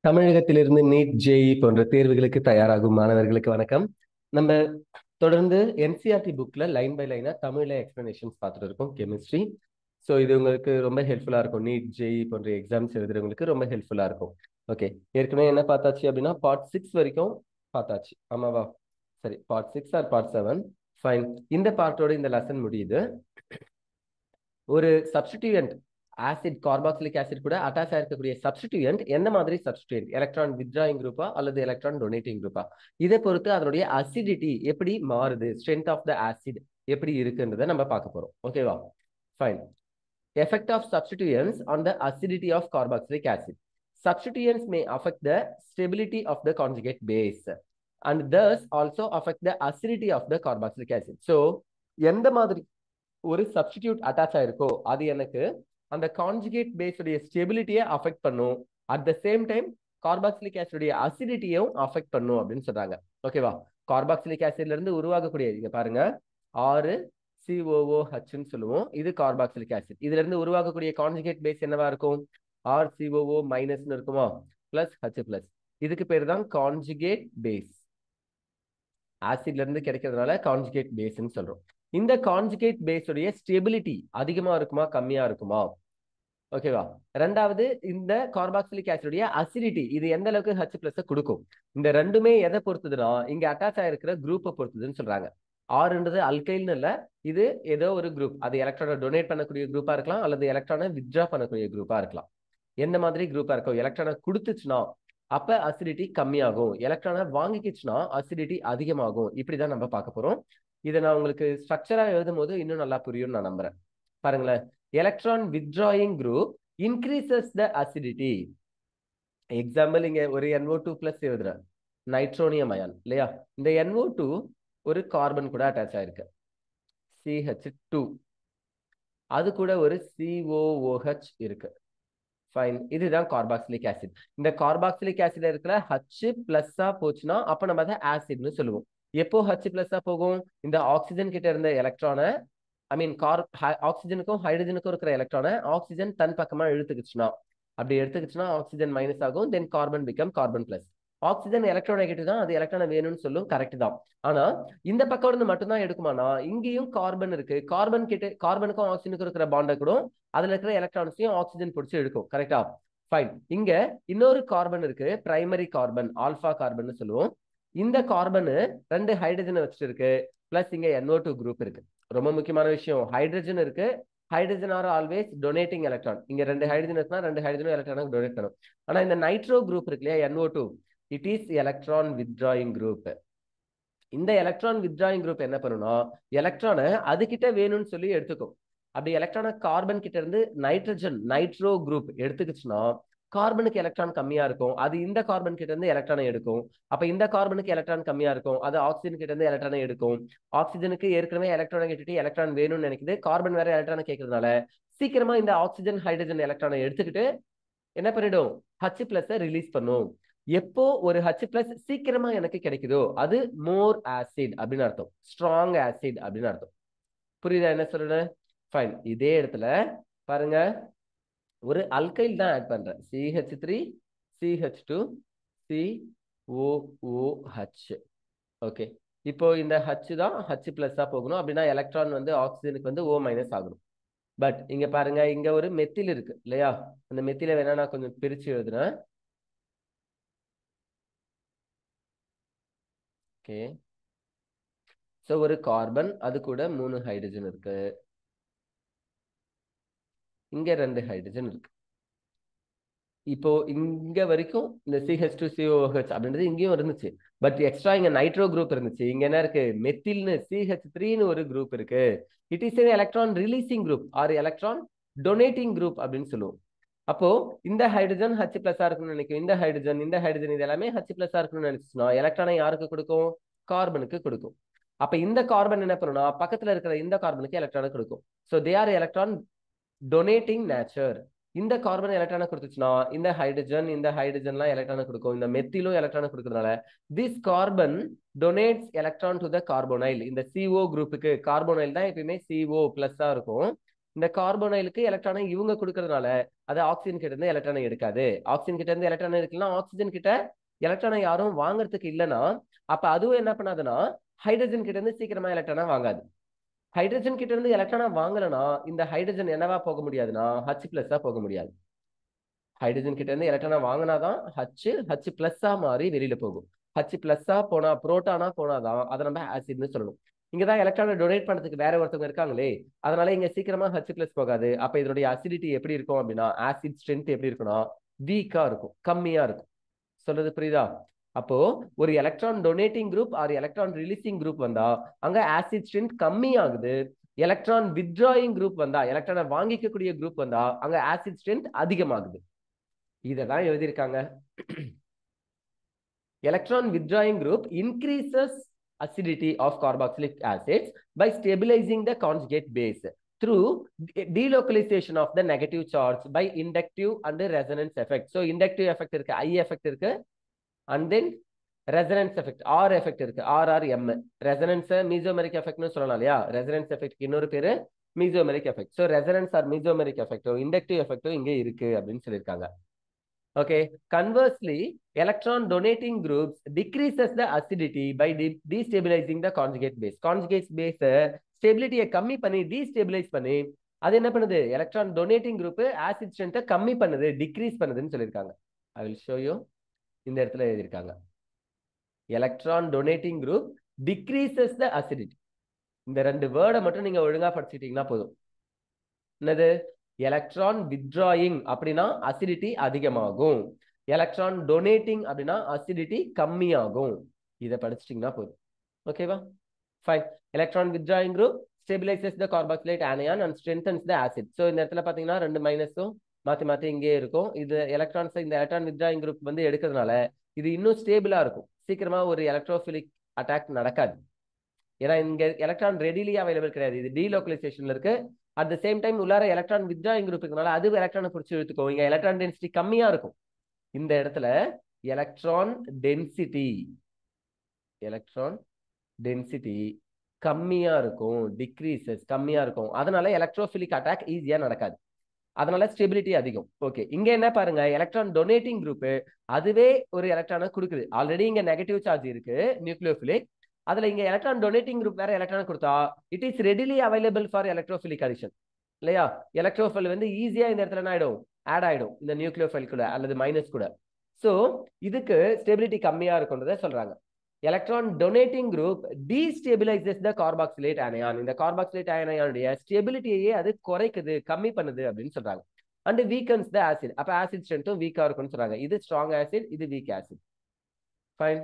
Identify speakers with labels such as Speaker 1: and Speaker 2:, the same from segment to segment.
Speaker 1: தமிழகத்திலிருந்து NEET JE போன்ற தேர்வுகளுக்கு தயாராகும் மாணவர்களுக்கு வணக்கம். நம்ம தொடர்ந்து என்சிஆர்டி புக்ல லைன் பை லைனா தமிழ்ல எக்ஸ்பிளனேஷன்ஸ் பார்த்துட்டு இருக்கோம் கெமிஸ்ட்ரி. ஸோ இது உங்களுக்கு ரொம்ப ஹெல்ப்ஃபுல்லா இருக்கும். நீட் ஜேஇ போன்ற எக்ஸாம்ஸ் எழுதுறவங்களுக்கு ரொம்ப ஹெல்ப்ஃபுல்லா இருக்கும். ஓகே, ஏற்கனவே என்ன பார்த்தாச்சு அப்படின்னா பார்ட் 6 வரைக்கும் பார்த்தாச்சு, ஆமாவா? சரி, பார்ட் 6 ஆர் பார்ட் 7 ஃபைன். இந்த பார்ட்டோட இந்த லெசன் முடியுது. ஒரு சப்ஸ்டிடியூயன்ட் ஆசிட் கார்பாக்சிலிக் ஆசிட் கூட அட்டாச் ஆயிருக்கக்கூடிய சப்ஸ்டிடியூயன்ட் எந்த மாதிரி சப்ஸ்டிடியூயன்ட், எலக்ட்ரான் வித்ட்ராயிங் குரூப்பா அல்லது எலக்ட்ரான் டொனேட்டிங் குரூப்பா, இதை பொறுத்து அதனுடைய அசிடிட்டி எப்படி மாறுது, ஸ்ட்ரென்த் ஆஃப் த ஆசிட் எப்படி இருக்குன்றதை நம்ம பார்க்க போறோம். ஓகேவா? Fine. Effect of substituents on the acidity of carboxylic acid. Substituents may affect the stability of the conjugate base and thus also affect the acidity of the carboxylic acid. So, எந்த மாதிரி ஒரு substitute attach ஆயிருக்கோ அது எனக்கு அந்த conjugate base உடைய ஸ்டெபிலிட்டியை affect பண்ணும். At the same time carboxylic acid அசிடிட்டியும் அஃபெக்ட் பண்ணும் அப்படின்னு சொல்றாங்க. ஓகேவா? கார்பாக்சிலிக் ஆசிட்ல இருந்து உருவாகக்கூடிய, இங்க பாருங்க, 6 COOH சொல்லுவோம். இது கார்பாக்சிலிக் ஆசிட். இதுல இருந்து உருவாகக்கூடிய கான்ஜுகேட் பேஸ் என்னவா இருக்கும்? RCOO மைனஸ் இருக்குமா, பிளஸ் H பிளஸ். இதுக்கு பேர் தான் கான்ஜுகேட் பேஸ். ஆசிட்ல இருந்து கிடைக்கிறதுனால கான்ஜுகேட் பேஸ்ன்னு சொல்றோம். இந்த கான்ஜுகேட் பேஸ் உடைய ஸ்டெபிலிட்டி அதிகமா இருக்குமா கம்மியா இருக்குமா? ஓகேவா? ரெண்டாவது, இந்த கார்பாக்சிலிக் ஆசிட் அசிடிட்டி இது எந்த அளவுக்கு H பிளஸ் கொடுக்கும். இந்த ரெண்டுமே எதை பொறுத்ததுன்னா இங்க அட்டாச் ஆயிருக்கிற குரூப்பை பொறுத்ததுன்னு சொல்றாங்க. ஆறுன்றது அல்கைல்னு இல்ல, இது ஏதோ ஒரு குரூப். அது எலக்ட்ரானை டொனேட் பண்ணக்கூடிய குரூப்பா இருக்கலாம் அல்லது எலக்ட்ரானை வித்ட்ரா பண்ணக்கூடிய குரூப்பா இருக்கலாம். எந்த மாதிரி குரூப்பா இருக்கும்? எலக்ட்ரானை கொடுத்துச்சுன்னா அப்ப அசிடிட்டி கம்மியாகும், எலக்ட்ரானை வாங்கிக்கிச்சுன்னா அசிடிட்டி அதிகமாகும். இப்படிதான் நம்ம பார்க்க போறோம். இதை நான் உங்களுக்கு ஸ்ட்ரக்சரா எழுதும் போது இன்னும் நல்லா புரியும் நான் நம்புறேன். பாருங்களேன், electron withdrawing group increases the acidity. Example, இங்க ஒரு NO2 பிளஸ் எழுதுறேன், நைட்ரோனியம் அயான் இல்லையா? இந்த NO2 ஒரு கார்பன் கூட அட்டாச் ஆயிருக்கு, CH2. அது கூட ஒரு COOH இருக்கு. ஃபைன். இதுதான் கார்பாக்சிலிக் ஆசிட். இந்த கார்பாக்சிலிக் ஆசிட்ல இருக்கிற H பிளஸ்ஸா போச்சுன்னா அப்ப நம்ம அதை ஆசிட்னு சொல்லுவோம். எப்போ H பிளஸ்ஸா போகும்? இந்த ஆக்சிஜன் கிட்ட இருந்த எலக்ட்ரானை, ஐ மீன் ஆக்சிஜனுக்கும் ஹைட்ரஜனுக்கும் இருக்கிற எலக்ட்ரானை ஆக்சிஜன் தன் பக்கமா இழுத்துக்குச்சுன்னா, அப்படி எடுத்துக்கிச்சுன்னா ஆக்சிஜன் மைனஸ் ஆகும், then carbon become carbon plus. Oxygen electronegative தான், அது எலக்ட்ரானை வேணும்னு சொல்லும், கரெக்ட் தான். ஆனா இந்த பக்கம் இருந்து மட்டும்தான் எடுக்குமானா, இங்கேயும் கார்பன் இருக்கு, கார்பன் கிட்ட கார்பனுக்கும் ஆக்சிஜனுக்கும் இருக்கிற பாண்டை கூட அதுல இருக்கிற எலக்ட்ரான்ஸையும் ஆக்சிஜன் பிடிச்சி எடுக்கும், கரெக்டா? ஃபைன். இங்க இன்னொரு கார்பன் இருக்கு, பிரைமரி கார்பன், ஆல்பா கார்பன் சொல்லுவோம். இந்த கார்பனு 2 ஹைட்ரஜனை வச்சுட்டு இருக்கு, பிளஸ் இங்க NO2 குரூப் இருக்கு. ரொம்ப முக்கியமான விஷயம், ஹைட்ரஜன் இருக்கு. Hydrogen are always donating electron. இங்க 2 ஹைட்ரஜன் இருக்குன்னா 2 ஹைட்ரஜனும் எலக்ட்ரானுக்கு டொனேட் பண்ணும். ஆனா இந்த நைட்ரோ குரூப் இருக்கு இல்லையா, NO2, it is electron withdrawing group. இந்த எலக்ட்ரான் வித்ட்ராயிங் குரூப் என்ன பண்ணும்னா எலக்ட்ரானை அது கிட்ட வேணும்னு சொல்லி எடுத்துக்கும். அப்படி எலக்ட்ரானை கார்பன் கிட்ட இருந்து நைட்ரோ குரூப் எடுத்துக்கிச்சுன்னா கார்பனுக்கு எலக்ட்ரான் கம்மியா இருக்கும், அது இந்த கார்பன் கிட்ட இருந்து எலக்ட்ரானை எடுக்கும். அப்ப இந்த கார்பனுக்கு எலக்ட்ரான் கம்மியா இருக்கும், அது ஆக்சிஜன் கிட்ட இருந்து எலக்ட்ரானை எடுக்கும். ஆக்சிஜனுக்கு ஏற்கனவே எலக்ட்ரானை எலக்ட்ரான் வேணும்னு நினைக்குது, கார்பன் வேற எலக்ட்ரானை கேட்கறதுனால சீக்கிரமா இந்த ஆக்சிஜன் ஹைட்ரஜன் எலக்ட்ரானை எடுத்துக்கிட்டு என்ன பண்ணிடும்? H பிளஸ் ரிலீஸ் பண்ணும். எப்போ ஒரு H பிளஸ் சீக்கிரமா எனக்கு கிடைக்குதோ அது மோர் ஆசிட் அப்படின்னு அர்த்தம், ஸ்ட்ராங் ஆசிட் அப்படின்னு அர்த்தம். புரியுதா என்ன சொல்றேன்? ஃபைன். இதே இடத்துல பாருங்க, ஒரு அல்கைல் தான் ஆட் பண்றேன், CH3 CH2 COOH. ஓகே, இப்போ இந்த H தான் H பிளஸ்ஸா போகணும், அப்படின்னா எலக்ட்ரான் வந்து ஆக்சிஜனுக்கு வந்து O மைனஸ் ஆகணும். பட் இங்க பாருங்க, இங்க ஒரு மெத்தில் இருக்கு இல்லையா? அந்த மெத்தில வேணா நான் கொஞ்சம் பிரிச்சு எழுதுறேன். ஓகே, சோ ஒரு கார்பன், அது கூட 3 ஹைட்ரஜன் இருக்கு, இங்க 2 ஹைட்ரஜன் இருக்கு. இப்போ இங்க வரைக்கும் இந்த CH2COOH அப்படின்றது இங்கேயும் இருந்துச்சு, பட் எக்ஸ்ட்ரா இங்க நைட்ரோ குரூப் இருந்துச்சு. இங்க என்ன இருக்கு? மெத்தில்னு CH3ன்னு ஒரு குரூப் இருக்கு. It is electron releasing group or electron donating group அப்படின்னு சொல்லுவோம். அப்போ இந்த ஹைட்ரஜன் H பிளஸ்ஸா இருக்குன்னு நினைக்கும், இந்த ஹைட்ரஜன் இது எல்லாமே H பிளஸ்ஸா இருக்குன்னு நினைச்சுன்னா எலக்ட்ரானை யாருக்கு கொடுக்கும்? கார்பனுக்கு கொடுக்கும். அப்ப இந்த கார்பன் என்ன பண்ணும்னா பக்கத்துல இருக்கிற இந்த கார்பனுக்கு எலக்ட்ரானை கொடுக்கும். So they are electron donating nature. இந்த கார்பன் எலக்ட்ரானை கொடுத்துச்சுன்னா இந்த ஹைட்ரஜன்லாம் எலக்ட்ரானை கொடுக்கும், இந்த மெத்திலும் எலக்ட்ரானை கொடுக்கறதுனால this carbon donates electron to the carbonyl. இந்த CO குரூப்புக்கு கார்போனைல் தான் எப்பயுமே CO பிளஸ்ஸா இருக்கும். இந்த கார்போனைலுக்கு எலக்ட்ரானை இவங்க கொடுக்கறதுனால அது ஆக்சிஜன் கிட்ட இருந்து எலக்ட்ரானை எடுக்காது. ஆக்சிஜன் கிட்ட இருந்து எலக்ட்ரானை எடுக்கலாம், ஆக்சிஜன் கிட்ட எலக்ட்ரானை யாரும் வாங்குறதுக்கு இல்லைன்னா அப்ப அதுவும் என்ன பண்ணாதுன்னா ஹைட்ரஜன் கிட்ட இருந்து சீக்கிரமா எலக்ட்ரானா வாங்காது. ஹைட்ரஜன் கிட்ட இருந்து எலக்ட்ரானா வாங்கலனா இந்த ஹைட்ரஜன் என்னவா போக முடியாதுன்னா H+ போக முடியாது. ஹைட்ரஜன் கிட்ட இருந்து எலக்ட்ரானா வாங்கினாதான் H+ மாறி வெளியில போகும். H+ போனா புரோட்டானா போனாதான் அதை நம்ம ஆசிட்னு சொல்லணும். இங்கதான் எலக்ட்ரானை டொனேட் பண்றதுக்கு வேற ஒருத்தவங்க இருக்காங்களே, அதனால இங்க சீக்கிரமா H+ போகாது. அப்ப இதனுடைய அசிடிட்டி எப்படி இருக்கும் அப்படின்னா ஆசிட் ஸ்ட்ரென்த் எப்படி இருக்குன்னா வீக்கா இருக்கும், கம்மியா இருக்கும். சொல்றது புரியுதா? அப்போ ஒரு electron donating group or electron releasing group வந்தா அங்க ஆசிட் ஸ்ட்ரென்த் கம்மி ஆகுது. எலக்ட்ரான் வித்ட்ராயிங் குரூப் வந்தா, எலக்ட்ரானை வாங்கிக்கக்கூடிய குரூப் வந்தா அங்க ஆசிட் ஸ்ட்ரென்த் அதிகமாகுது. இதெல்லாம் எழுதியிருக்காங்க. Electron withdrawing group increases acidity of carboxylic acids by stabilizing the conjugate base through delocalization of the negative charge by inductive and resonance effect. So inductive effect இருக்கு, I effect இருக்கு, and then resonance effect, R effect இருக்கு, RRM. resonance mesomeric effect னு சொல்லலாம் இல்லையா? resonance effect இன்னொரு பேரு mesomeric effect. So resonance or mesomeric effect inductive effect இங்க இருக்கு அப்படின்னு சொல்லியிருக்காங்க. Okay. Conversely, electron donating groups decreases the acidity by destabilizing the conjugate base. Conjugate base stability கம்மி பண்ணி destabilize பண்ணி அது என்ன பண்ணுது? electron donating group acid strength கம்மி பண்ணுது, decrease பண்ணுதுன்னு சொல்லியிருக்காங்க. I will show you. இந்த இடத்துல எழுதியிருக்காங்க. electron donating group decreases the acidity. இந்த ரெண்டு வேர்டை மட்டும் நீங்க ஒழுங்கா படிச்சிட்டீங்கன்னா போதும். என்னது? எலக்ட்ரான் வித்ட்ராயிங் அப்படின்னா அசிடிட்டி அதிகமாகும், எலக்ட்ரான் டொனேட்டிங் அப்படின்னா அசிடிட்டி கம்மியாகும். இதை படிச்சிட்டீங்கன்னா போதும். ஓகேவா? Fine. Electron withdrawing group stabilises the carboxylate anion and strengthens the acid. So இந்த இடத்துல பார்த்தீங்கன்னா ரெண்டு மைனஸும் மாற்றி மாற்றி இங்கே இருக்கும். இது எலக்ட்ரான்ஸ் இந்த எலக்ட்ரான் வித்ட்ராயிங் குரூப் வந்து எடுக்கிறதுனால இது இன்னும் ஸ்டேபிளா இருக்கும், சீக்கிரமா ஒரு எலக்ட்ரோஃபிலிக் அட்டாக் நடக்காது. ஏன்னா இங்க எலக்ட்ரான் ரெடிலி அவைலபிள் கிடையாது, இது டீலோக்கலைசேஷன்ல இருக்கு. அட் த சேம் டைம் உள்ளார எலக்ட்ரான் வித்ட்ராயிங் குரூப் இருக்கனால அது எலக்ட்ரானை பிடிச்சி இழுத்துக்கும். இங்க எலக்ட்ரான் டென்சிட்டி கம்மியா இருக்கும். இந்த இடத்துல எலக்ட்ரான் டென்சிட்டி கம்மியா இருக்கும், டிக்ரீசஸ் கம்மியா இருக்கும். அதனால எலக்ட்ரோஃபிலிக் அட்டாக் ஈஸியா நடக்காது, அதனால ஸ்டெபிலிட்டி அதிகம். ஓகே, இங்க என்ன பாருங்க, எலக்ட்ரான் டொனேட்டிங் குரூப் அதுவே ஒரு எலக்ட்ரானை கொடுக்குது. ஆல்ரெடி இங்க நெகட்டிவ் சார்ஜ் இருக்கு நியூக்ளியோஃபிலிக், அதுல இங்க எலக்ட்ரான் டொனேட்டிங் குரூப் வேற எலக்ட்ரான் கொடுத்தா it is readily available for electrophilic addition இல்லையா? எலக்ட்ரோஃபைல் வந்து ஈஸியா இந்த இடத்துல என்ன ஆயிடும்? ஆட் ஆயிடும் இந்த நியூக்ளியோஃபைல் கூட அல்லது மைனஸ் கூட. சோ இதுக்கு ஸ்டெபிலிட்டி கம்மியா இருக்குன்றத சொல்றாங்க. எலக்ட்ரான் டொனேட்டிங் குரூப் டீஸ்டெபிலைசஸ் த கார்பாக்சிலேட் ஆனியான். இந்த கார்பாக்சிலேட் ஆனியானுடைய ஸ்டெபிலிட்டியே அது குறைக்குது, கம்மி பண்ணுது அப்படின்னு சொல்றாங்க. And weakens the acid. அப்ப ஆசிட் ஸ்ட்ரென்த்தும் வீக்கா இருக்கும்னு சொல்றாங்க. இது ஸ்ட்ராங் ஆசிட், இது week acid. Fine.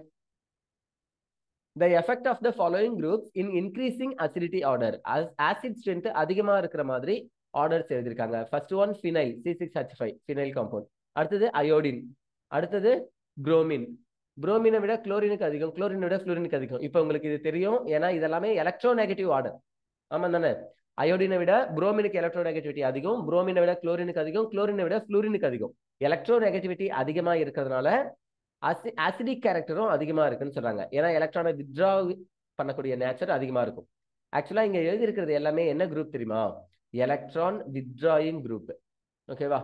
Speaker 1: The effect of the following groups in increasing acidity order. As acid strength அதிகமா இருக்கிற மாதிரி ஆர்டர்ஸ் எழுதிருக்காங்க. First one phenyl, C6H5 phenyl compound. அடுத்தது அயோடின், அடுத்தது புரோமின். புரோமினை விட குளோரினுக்கு அதிகம், குளோரினை விட ஃப்ளூரினுக்கு அதிகம். இப்போ உங்களுக்கு இது தெரியும், ஏன்னா இதெல்லாமே எலக்ட்ரோநெகட்டிவ் ஆர்டர். ஆமா தானே? அயோடினை விட புரோமினுக்கு எலக்ட்ரோநெகட்டிவிட்டி அதிகம், புரோமினை விட குளோரினுக்கு அதிகம், குளோரினை விட ஃப்ளூரினுக்கு அதிகம். எலக்ட்ரோநெகட்டிவிட்டி அதிகமா இருக்கிறதுனால ஆசிடிக் கேரக்டரும் அதிகமா இருக்குன்னு சொல்றாங்க. ஏன்னா எலக்ட்ரானை வித்ட்ரா பண்ணக்கூடிய நேச்சர் அதிகமா இருக்கும். ஆக்சுவலா இங்க எழுதி இருக்கிறது எல்லாமே என்ன குரூப் தெரியுமா? Electron withdrawing group. ஓகேவா?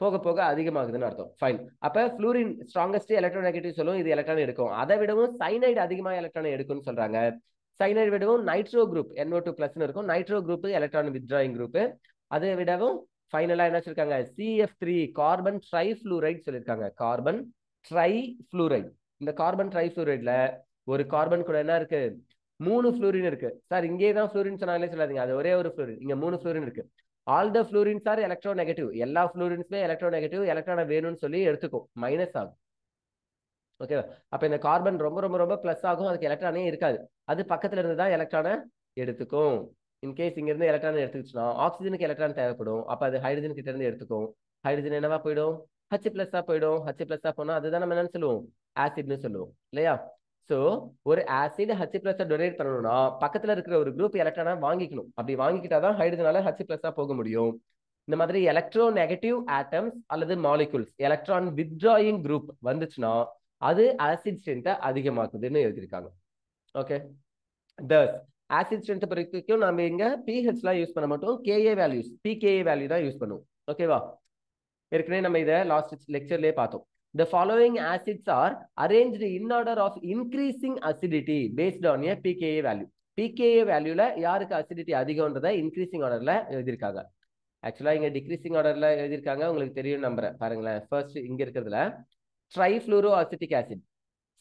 Speaker 1: போக போக அதிகமாகுதுன்னு அர்த்தம். ஃபைன். அப்ப ஃப்ளூரின் ஸ்ட்ராங்கஸ்ட் எலக்ட்ரோநெகட்டிவ் சொல்லும், இது எலக்ட்ரான் எடுக்கும். அதை விடவும் சைனைடு அதிகமா எலக்ட்ரானை எடுக்கும்னு சொல்றாங்க. சைனைடு விடவும் நைட்ரோ குரூப் NO2+ இருக்கும், nitro group electron withdrawing group. அதை விடவும் ஃபைனலா என்ன சொல்லிருக்காங்க? CF3 கார்பன் ட்ரைஃப்ளூரைட் சொல்லியிருக்காங்க. Carbon trifluoride. இந்த கார்பன் ட்ரைஃப்ளூரைட்ல ஒரு கார்பன் கூட என்ன இருக்கு? 3 ஃப்ளூரின் இருக்கு. சார் இங்கே தான் ஃப்ளூரின் சொன்னாலே சொல்லாதீங்க, அது ஒரே ஒரு ஃப்ளூரின். இங்க 3 ஃப்ளூரின் இருக்கு. All the fluorines are electronegative. எல்லா ஃப்ளூரின்ஸுமே எலக்ட்ரோநெகட்டிவ், எலக்ட்ரானை வேணும்னு சொல்லி எடுத்துக்கும், மைனஸ் ஆகும். ஓகேவா? அப்ப இந்த கார்பன் ரொம்ப ரொம்ப ரொம்ப பிளஸ் ஆகும், அதுக்கு எலக்ட்ரானே இருக்காது. அது பக்கத்துல இருந்து தான் எலக்ட்ரானை எடுத்துக்கும். இன்கேஸ் இங்க இருந்து எலக்ட்ரான் எடுத்துக்கிச்சுன்னா ஆக்சிஜனுக்கு எலக்ட்ரான் தேவைப்படும், அப்ப அது ஹைட்ரஜன் கிட்ட இருந்து எடுத்துக்கும். ஹைட்ரஜன் என்னவா போயிடும்? H+ போயிடும். H+ போனா அதுதான் நம்ம என்னன்னு சொல்லுவோம்? ஆசிட்னு சொல்லுவோம் இல்லையா? சோ ஒரு ஆசிட் H+ டொனேட் பண்ணணும்னா பக்கத்துல இருக்கிற ஒரு குரூப் எலக்ட்ரானா வாங்கிக்கணும். அப்படி வாங்கிக்கிட்டாதான் ஹைட்ரஜனால H+ போக முடியும். இந்த மாதிரி எலக்ட்ரோநெகட்டிவ் ஆட்டம்ஸ் அல்லது மாலிகூல்ஸ் எலக்ட்ரான் வித்ட்ராயிங் குரூப் வந்துச்சுன்னா அது ஆசிட் ஸ்ட்ரென்த்தை அதிகமாக்குதுன்னு எழுதியிருக்காங்க. ஓகே. Thus, ஆசிட் ஸ்ட்ரென்த் பொறுத்தவரைக்கும் நம்ம இங்க பிஹெச்லாம் யூஸ் பண்ண மாட்டோம், கேஏ வேல்யூஸ் பிகேஏ வேல்யூ தான் யூஸ் பண்ணுவோம். ஓகேவா? ஏற்கனவே நம்ம இதை லாஸ்ட் லெக்சர்லயே பார்த்தோம். The following acids are arranged in order of increasing acidity based on a pKa value. pKa வேல்யூல யாருக்கு அசிடிட்டி அதிகம்ன்றதை இன்க்ரீசிங் ஆர்டர்ல எழுதியிருக்காங்க. ஆக்சுவலா இங்க டிக்ரீசிங் ஆர்டர்ல எழுதியிருக்காங்க, உங்களுக்கு தெரியும் நம்புறேன். பாருங்களேன், ஃபர்ஸ்ட் இங்க இருக்கிறதுல ட்ரைஃப்ளூரோ அசிட்டிக் ஆசிட்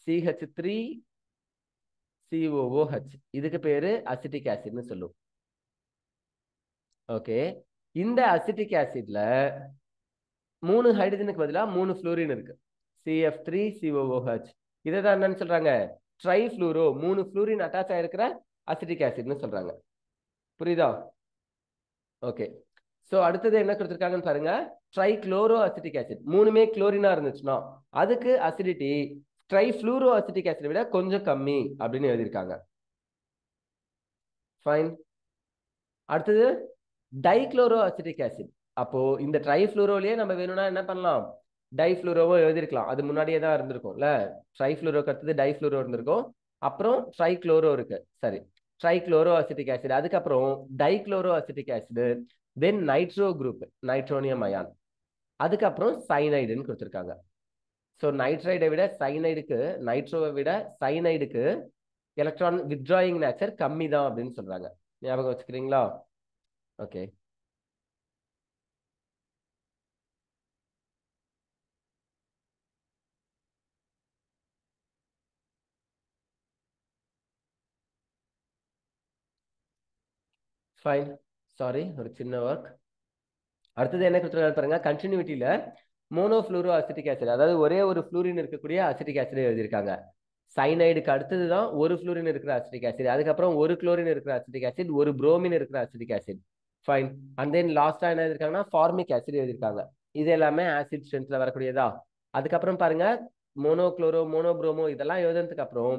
Speaker 1: CH3COOH, இதுக்கு பேரு அசிட்டிக் ஆசிட்னு சொல்லுவோம். ஓகே, இந்த அசிட்டிக் ஆசிட்ல 3 ஹைட்ரஜனுக்கு பதிலா 3 ஃப்ளூரின் இருக்கு, CF3COOH. இதை தான் என்னன்னு சொல்றாங்க, ட்ரைஃப்ளூரோ, 3 ஃப்ளூரின் அட்டாச் ஆயிருக்கிற அசிட்டிக் ஆசிட்னு சொல்றாங்க. புரியுதா? ஓகே, சோ அடுத்தது என்ன கொடுத்திருக்காங்கன்னு பாருங்க, ட்ரைக்ளோரோ அசிட்டிக் ஆசிட். 3மே குளோரினா இருந்துச்சுன்னா அதுக்கு அசிடிட்டி ட்ரைஃப்ளூரோ அசிட்டிக் ஆசிட் விட கொஞ்சம் கம்மி அப்படின்னு எழுதியிருக்காங்க. ஃபைன். அடுத்தது டைக்ளோரோ அசிட்டிக் ஆசிட். அப்போ இந்த ட்ரைஃப்ளூரோலயே நம்ம வேணும்னா என்ன பண்ணலாம், டைஃப்ளூரோவும் எழுதிருக்கலாம், அது முன்னாடியே தான் இருந்திருக்கும்ல. ட்ரைஃப்ளூரோக்கு அடுத்தது டைஃப்ளூரோ இருந்திருக்கும், அப்புறம் ட்ரைக்ளோரோ இருக்கு, சரி, ட்ரைக்ளோரோ அசிட்டிக் ஆசிட், அதுக்கப்புறம் டைக்ளோரோ அசிட்டிக் ஆசிட், தென் நைட்ரோ குரூப், நைட்ரோனியம் அயான், அதுக்கப்புறம் சைனைடுன்னு கொடுத்துருக்காங்க. ஸோ நைட்ரைடை விட சைனைடுக்கு, நைட்ரோவை விட சைனைடுக்கு எலக்ட்ரான் வித்ட்ராயிங் நேச்சர் கம்மி தான் அப்படின்னு சொல்றாங்க. ஞாபகம் வச்சுக்கிறீங்களா? Okay, fine. சாரி, ஒரு சின்ன ஒர்க். அடுத்தது என்ன கொடுத்துருக்காங்க பாருங்க, கண்டினியூட்டியில மோனோஃப்ளூரோ அசிட்டிக் ஆசிட், அதாவது ஒரே ஒரு ஃப்ளூரின் இருக்கக்கூடிய அசிட்டிக் ஆசிட் எழுதியிருக்காங்க. சைனைடுக்கு அடுத்தது தான் ஒரு ஃப்ளூரின் இருக்கிற அசிட்டிக் ஆசிட், அதுக்கப்புறம் ஒரு குளோரின் இருக்கிற அசிட்டிக் ஆசிட், ஒரு புரோமின் இருக்கிற acetic acid. Fine. And then லாஸ்டா என்ன எழுதிருக்காங்கன்னா ஃபார்மிக் ஆசிட் எழுதியிருக்காங்க. இது எல்லாமே ஆசிட் ஸ்ட்ரென்த்ல வரக்கூடியதா. அதுக்கப்புறம் பாருங்க, மோனோக்ளோரோ, மோனோப்ரோமோ இதெல்லாம் எழுதுனதுக்கு அப்புறம்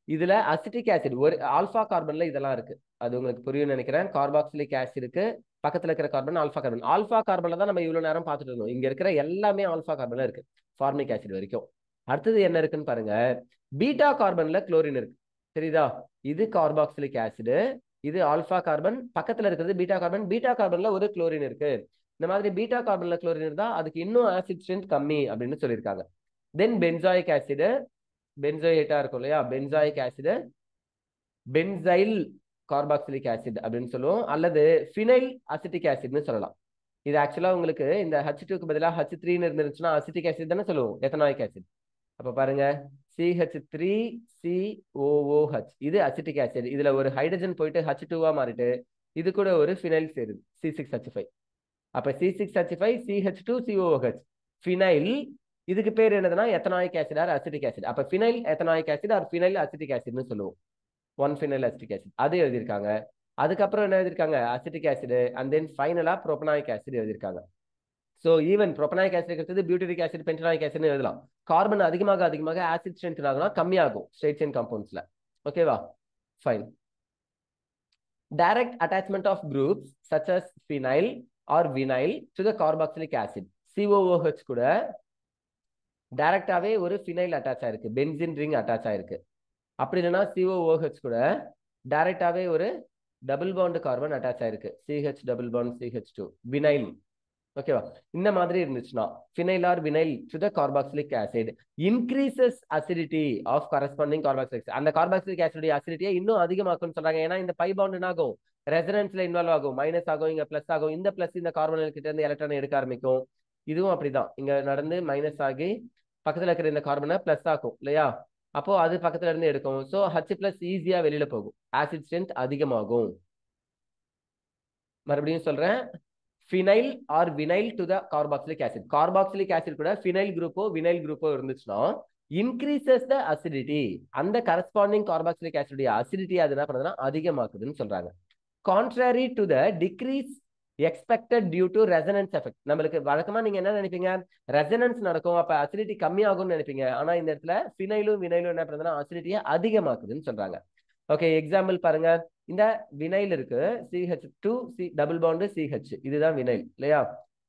Speaker 1: இதுல அசிட்டிக் ஆசிட் ஒரு ஆல்பா கார்பன்ல இதெல்லாம் இருக்கு, அது உங்களுக்கு புரியும் நினைக்கிறேன். கார்பாக்சிலிக் ஆசிடுக்கு பக்கத்துல இருக்கிற கார்பன் ஆல்பா கார்பன். ஆல்பா கார்பன்ல தான் நம்ம இவ்வளவு நேரம் பார்த்துட்டு இருந்தோம், இங்க இருக்கிற எல்லாமே ஆல்பா கார்பன்ல இருக்கு, ஃபார்மிக் ஆசிட் வரைக்கும். அடுத்தது என்ன இருக்குன்னு பாருங்க, பீட்டா கார்பன்ல குளோரின் இருக்கு, தெரியுதா? இது கார்பாக்சிலிக் ஆசிட், இது ஆல்பா கார்பன், பக்கத்துல இருக்கிறது பீட்டா கார்பன். பீட்டா கார்பன்ல ஒரு குளோரின் இருக்கு. இந்த மாதிரி பீட்டா கார்பன்ல குளோரின் இருந்தா அதுக்கு இன்னும் ஆசிட் ஸ்ட்ரென்த் கம்மி அப்படின்னு சொல்லியிருக்காங்க. தென் பென்சாயிக் ஆசிட், பென்சோயேட்டா இருக்கும் இல்லையா, benzoic acid, benzyl carboxylic acid அப்படின்னு சொல்லுவோம், அல்லது ஃபினைல் அசிட்டிக் ஆசிட்னு சொல்லலாம். இது ஆக்சுவலா உங்களுக்கு இந்த H2க்கு பதிலாக H3 இருந்துச்சுன்னா அசிட்டிக் ஆசிட் தானே சொல்லுவோம், எத்தனாயிக் ஆசிட். அப்ப பாருங்க, CH3COOH, இது அசிட்டிக் ஆசிட். இதுல ஒரு ஹைட்ரஜன் போயிட்டு H2வா மாறிட்டு இது கூட ஒரு ஃபினைல் சேருது, C6H5. அப்ப C6H5 CH2COOH ஃபினைல். இதுக்கு பேர் என்னதுன்னா ethanoic acid or acetic acid. அப்ப phenyl ethanoic acid or phenyl acetic ஆசிட்னு சொல்லுவோம், ஒன் ஃபினைல் அசிட்டிக் ஆசிட், அது எழுதியிருக்காங்க. அதுக்கப்புறம் என்ன எழுதியிருக்காங்க, அசிட்டிக் ஆசிட், அண்ட் தென் ஃபைனலா ப்ரோபனாயிக் ஆசிட் எழுதியிருக்காங்க. ஸோ ஈவன் ப்ரோபனாயிக் ஆசிட் இருக்கிறது பியூட்டரிக் ஆசிட், பென்டனாயிக் ஆசிட்னு எழுதலாம். கார்பன் அதிகமாக அதிகமாக ஆசிட் ஸ்ட்ரென்த் ஆகுனா கம்மியாகும் ஸ்ட்ரெயிட் செயின் காம்பவுண்ட்ஸ்ல. ஓகேவா? Fine. Direct attachment of groups such as phenyl or vinyl to the carboxylic acid. COOH கூட டைரக்டாவே ஒரு ஃபினைல் அட்டாச் ஆயிருக்கு, பென்சின் ரிங் அட்டாச் ஆயிருக்கு. அப்படி இல்லைன்னா COOH கூட டைரக்டாவே ஒரு டபுள் பாண்ட் கார்பன் அட்டாச் ஆயிருக்கு, CH double bond CH2, vinyl. ஓகேவா? இந்த மாதிரி இருந்துச்சுன்னா phenyl or vinyl to the carboxylic acid increases acidity of corresponding carboxylic. அந்த கார்பாக்சிலிக் ஆசிட் அசிடிட்டியை இன்னும் அதிகமாக்கும்னு சொல்றாங்க. ஏன்னா இந்த பை பாண்ட் என்ன ஆகும், ரெசனன்ஸ்ல இன்வால்வ் ஆகும், மைனஸ் ஆகும், இங்க பிளஸ் ஆகும். இந்த பிளஸ் இந்த கார்பன் கிட்ட இருந்து எலக்ட்ரான் எடுக்க ஆரம்பிக்கும். இதுவும் அப்படிதான், இங்க நடந்து மைனஸ் ஆகி பக்கத்துல இருக்கிற இந்த கார்பனை பிளஸ் ஆகும் இல்லையா, அப்போ அது பக்கத்துல இருந்து எடுக்கும். ஸோ H+ ஈஸியா வெளியில போகும், ஆசிட் ஸ்ட்ரென்த் அதிகமாகும். மறுபடியும் சொல்றேன், phenyl or vinyl to the carboxylic acid. Carboxylic acid கூட ஃபினைல் குரூப்போ வினைல் குரூப்போ இருந்துச்சுன்னா இன்க்ரீசஸ் த அசிடிட்டி, அந்த கரஸ்பாண்டிங் கார்பாக்சிலிக் ஆசிட் அசிடிட்டி அது என்ன பண்ணுதுன்னா அதிகமாக்குதுன்னு சொல்றாங்க. Contrary to the decrease expected due to resonance effect. நம்மளுக்கு வழக்கமா நீங்க என்ன நினைப்பீங்க, ரெசனன்ஸ் நடக்கும் அப்ப அசிடிட்டி கம்மியாகும்னு நினைப்பீங்க. ஆனா இந்த இடத்துல ஃபினைலும் வினைலும் என்ன பண்ணுதுன்னா அசிடிட்டியை அதிகமாக்குதுன்னு சொல்றாங்க. ஓகே, எக்ஸாம்பிள் பாருங்க, இந்த வினைல் இருக்கு, CH2 டபுள் பாண்ட் CH, இதுதான் வினைல் இல்லையா.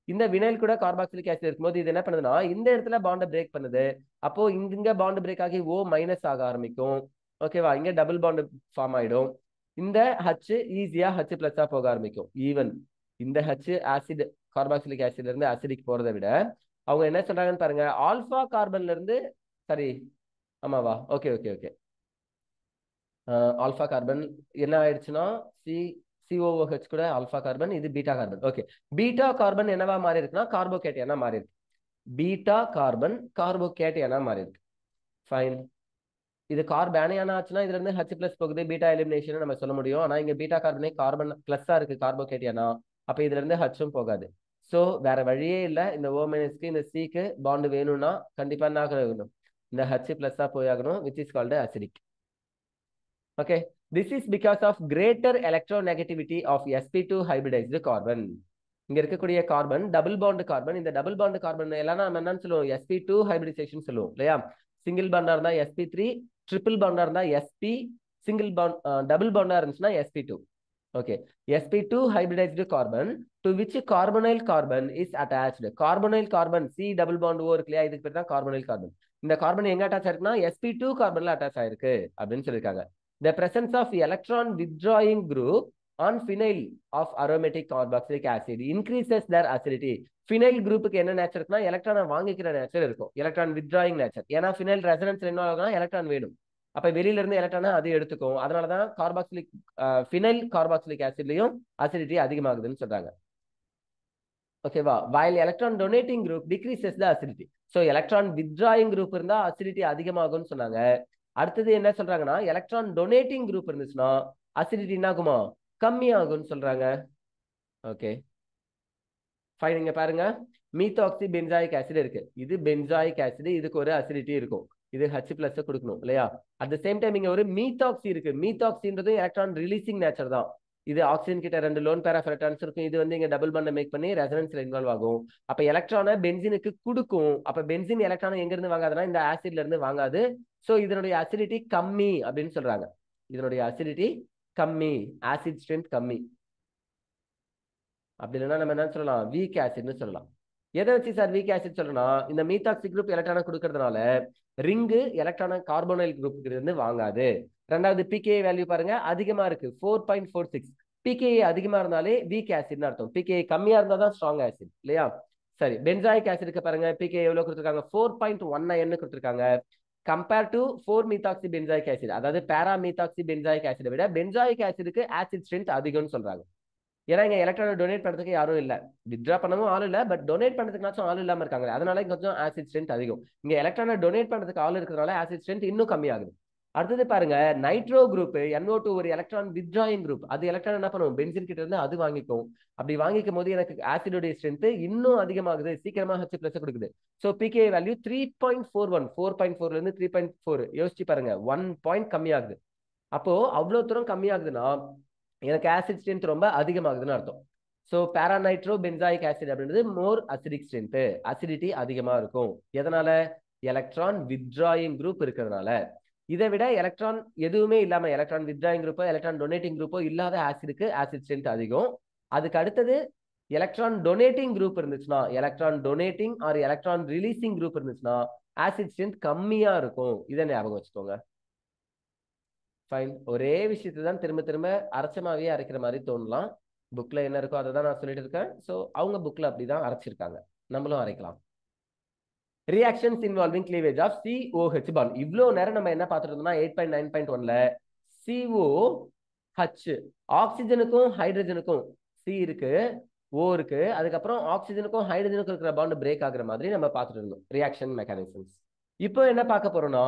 Speaker 1: இந்த வினைல் கூட கார்பாக்சிலிக் ஆசிட் இருக்கும்போது இது என்ன பண்ணுதுன்னா இந்த இடத்துல பாண்டை பிரேக் பண்ணுது. அப்போ இங்க பாண்ட் பிரேக் ஆகி O- ஆக ஆரம்பிக்கும். ஓகேவா, இங்க டபுள் பாண்ட் ஃபார்ம் ஆயிடும். இந்த ஹச் ஈஸியா ஹச் பிளஸா போக ஆரம்பிக்கும். ஈவன் இந்த ஹச் ஆசிட் கார்பாக்சிலிக் ஆசிட்ல இருந்து அசிடிக் போறதை விட அவங்க என்ன சொல்றாங்கன்னு பாருங்க, ஆல்பா கார்பன்ல இருந்து, சரி ஆமாவா, okay okay okay, alpha carbon என்ன ஆயிடுச்சுன்னா சி COOH கூட ஆல்பா கார்பன், இது beta carbon. Okay, beta carbon என்னவா மாறி இருக்குன்னா கார்போகேட்டியனா மாறி இருக்கு. பீட்டா கார்பன் கார்போகேட்டியனா மாறி இருக்கு. ஃபைன். இது கார்பேனியான ஆச்சுன்னா இதுல இருந்து H பிளஸ் போகுது, பீட்டா எலிமினேஷன் நம்ம சொல்ல முடியும். ஆனா இங்க பீட்டா கார்பனே கார்பன் பிளஸ்ஸா இருக்கு கார்போகேட்டியனா, அப்ப இதுல இருந்து ஹச்சும் போகாது. சோ வேற வழியே இல்ல, இந்த ஓமைனஸ்க்கு இந்த சிக்கு பாண்ட் வேணும்னா கண்டிப்பா என்ன ஆகணும், இந்த H பிளஸ்ஸா போயாகணும், which is called acidic. Okay, this is because of greater electronegativity of sp2 hybridised carbon. இங்க இருக்கக்கூடிய கார்பன் டபுள் பாண்ட் கார்பன், இந்த டபுள் பாண்ட் கார்பன் எல்லாம் நம்ம என்னன்னு சொல்லுவோம், sp2 ஹைபிரிடைசேஷன் சொல்லுவோம் இல்லையா. சிங்கிள் பாண்டா இருந்தா sp3, ட்ரிபிள் பாண்டா இருந்தா sp, single bond double Panda இருந்துச்சுன்னா sp2. Okay, sp2 hybridized carbon to which carbonyl carbon is attached. Carbonyl carbon C double bond O இருக்கு இல்லையா, இதுக்கு பேர் தான் carbonyl carbon. இந்த கார்பன் எங்க அட்டாச் ஆயிருக்குன்னா sp2 கார்பன்ல அட்டாச் ஆயிருக்கு அப்படின்னு சொல்லியிருக்காங்க. The presence of electron withdrawing group on phenyl of aromatic carboxylic acid increases their acidity. Phenyl குரூப்புக்கு என்ன நேச்சர் இருக்குன்னா எலக்ட்ரானை வாங்கிக்கிற நேச்சர் இருக்கும், எலக்ட்ரான் withdrawing நேச்சர். ஏன்னா phenyl ரெசனன்ஸ் என்ன ஆகும்னா எலக்ட்ரான் வேணும், அப்ப வெளியில இருந்து எலக்ட்ரானை அது எடுத்துக்கும். அதனாலதான் கார்பாக்சிலிக் phenyl கார்பாக்சிலிக் ஆசிட்லயும் அசிடிட்டி அதிகமாகுதுன்னு சொல்றாங்க. ஓகேவா, while electron donating group decreases the acidity. So electron withdrawing group இருந்தா அசிடிட்டி அதிகமாகும்னு சொன்னாங்க. அடுத்தது என்ன சொல்றாங்கன்னா எலக்ட்ரான் டொனேட்டிங் குரூப் இருந்துச்சுன்னா அசிடிட்டி என்ன ஆகுமா, கம்மியாகும்னு சொல்றாங்க. Okay fine. இங்க பாருங்க, மீத்தாக்சி பென்சாயிக் ஆசிட் இருக்கு, இது பென்சாயிக் ஆசிட், இதுக்கு ஒரு அசிடிட்டி இருக்கும், இது H பிளஸ் கொடுக்கணும் இல்லையா. அட் த சேம் டைம் இங்க ஒரு மீத்தாக்சி இருக்கு, மீத்தாக்சின்றது எலக்ட்ரான் ரிலீசிங் நேச்சர் தான். இது ஆக்சிஜன் கிட்ட 2 லோன் பேர் ஆஃப் எலக்ட்ரான்ஸ் இருக்கும், இது வந்து இங்க டபுள் பாண்ட் மேக் பண்ணி ரெசனன்ஸ்ல இன்வால்வ் ஆகும். அப்ப எலக்ட்ரானை பென்சினுக்கு கொடுக்கும். அப்ப பென்சின் எலக்ட்ரானை எங்க இருந்து வாங்காதுன்னா இந்த ஆசிட்ல இருந்து வாங்காது. சோ இதனுடைய அசிடிட்டி கம்மி அப்படின்னு சொல்றாங்க. இதனுடைய அசிடிட்டி கம்மி, ஆசிட் ஸ்ட்ரென்த் கம்மி. அப்படி இல்லைன்னா நம்ம என்ன சொல்லலாம், வீக் ஆசிட்னு சொல்லலாம். எதை வச்சு சார் வீக் ஆசிட் சொல்லணும், இந்த மீத்தாக்சி குரூப் எலக்ட்ரானை கொடுக்கறதுனால ரிங்கு எலக்ட்ரானை கார்போனைல் குரூப்புக்கு இருந்து வாங்காது. ரெண்டாவது பிகே வேல்யூ பாருங்க அதிகமா இருக்கு, 4.46. பிகே அதிகமா இருந்தாலே வீக் ஆசிட்னு அர்த்தம், பிகே கம்மியா இருந்தா தான் ஸ்ட்ராங் ஆசிட் இல்லையா. சரி, பென்சாயிக் ஆசிட்க்கு பாருங்க பிகே எவ்வளவு கொடுத்துருக்காங்க, 4.19 கொடுத்துருக்காங்க. Compare to 4 methoxy benzoic acid, அதாவது பேரா மீத்தாக்சி பென்சாயிக் ஆசிடை விட பென்சாயிக் ஆசிடுக்கு ஆசிட் ஸ்ட்ரென்த் அதிகம்னு சொல்றாங்க. ஏன்னா இங்க எலக்ட்ரானை டொனேட் பண்றதுக்கு யாரும் இல்ல, வித்ரா பண்ணவும் ஆள் இல்ல, பட் டொனேட் பண்றதுக்குனாச்சும் ஆள் இல்லாம இருக்காங்க, அதனால கொஞ்சம் ஆசிட் ஸ்ட்ரென்த் அதிகம். இங்க எலக்ட்ரானை டொனேட் பண்றதுக்கு ஆள் இருக்கிறதுனால ஆசிட் ஸ்ட்ரென்த் இன்னும் கம்மியாகுது. அடுத்தது பாருங்க, நைட்ரோ குரூப் NO2 ஒரு எலக்ட்ரான் வித்ராயிங் குரூப், அது எலக்ட்ரான் என்ன பண்ணும், பென்சின் கிட்ட இருந்து அது வாங்கிக்கும். அப்படி வாங்கிக்கும் போது எனக்கு ஆசிடோடைய ஸ்ட்ரென்த் இன்னும் அதிகமாகுது, சீக்கிரமா H பிளஸ் கொடுக்குது. சோ பிகே வேல்யூ 3.41, 4.4ல இருந்து 3.4 யோசிச்சு பாருங்க, 1 பாயிண்ட் கம்மியாகுது. அப்போ அவ்வளவு தூரம் கம்மியாகுதுன்னா எனக்கு ஆசிட் ஸ்ட்ரென்த் ரொம்ப அதிகமாகுதுன்னு அர்த்தம். ஸோ பேராநைட்ரோ பென்சாயிக் ஆசிட் அப்படின்றது மோர் அசிடிக் ஸ்ட்ரென்த், அசிடிட்டி அதிகமா இருக்கும். எதனால, எலக்ட்ரான் வித்ராயிங் குரூப் இருக்கிறதுனால. இதை விட எலக்ட்ரான் எதுவுமே இல்லாம, எலக்ட்ரான் வித்ராயிங் குரூப்போ எலக்ட்ரான் டொனேட்டிங் குரூப்போ இல்லாத ஆசிடுக்கு ஆசிட் ஸ்ட்ரென்த் அதிகம். அதுக்கு அடுத்தது எலக்ட்ரான் டொனேட்டிங் குரூப் இருந்துச்சுன்னா, electron donating or electron releasing group இருந்துச்சுன்னா ஆசிட் ஸ்ட்ரென்த் கம்மியா இருக்கும். இதை ஞாபகம் வச்சுக்கோங்க. ஃபைன். ஒரே விஷயத்தை தான் திரும்ப திரும்ப அரைச்சமாவே அரைக்கிற மாதிரி தோணலாம், புக்ல என்ன இருக்கோ அதை தான் நான் சொல்லிட்டு இருக்கேன். ஸோ அவங்க புக்ல அப்படிதான் அரைச்சிருக்காங்க, நம்மளும் அரைக்கலாம். Reactions involving cleavage of COH bond. இவ்வளோ நேரம் நம்ம என்ன பார்த்துட்டு இருந்தோம்னா 8.9.1ல COH, ஆக்சிஜனுக்கும் ஹைட்ரஜனுக்கும் C இருக்கு, O இருக்கு, அதுக்கப்புறம் ஆக்சிஜனுக்கும் ஹைட்ரஜனுக்கும் இருக்கிற பாண்ட் பிரேக் ஆகுற மாதிரி நம்ம பார்த்துட்டு இருந்தோம் ரியாக்ஷன் மெக்கானிசம்ஸ். இப்போ என்ன பார்க்க போறோம்னா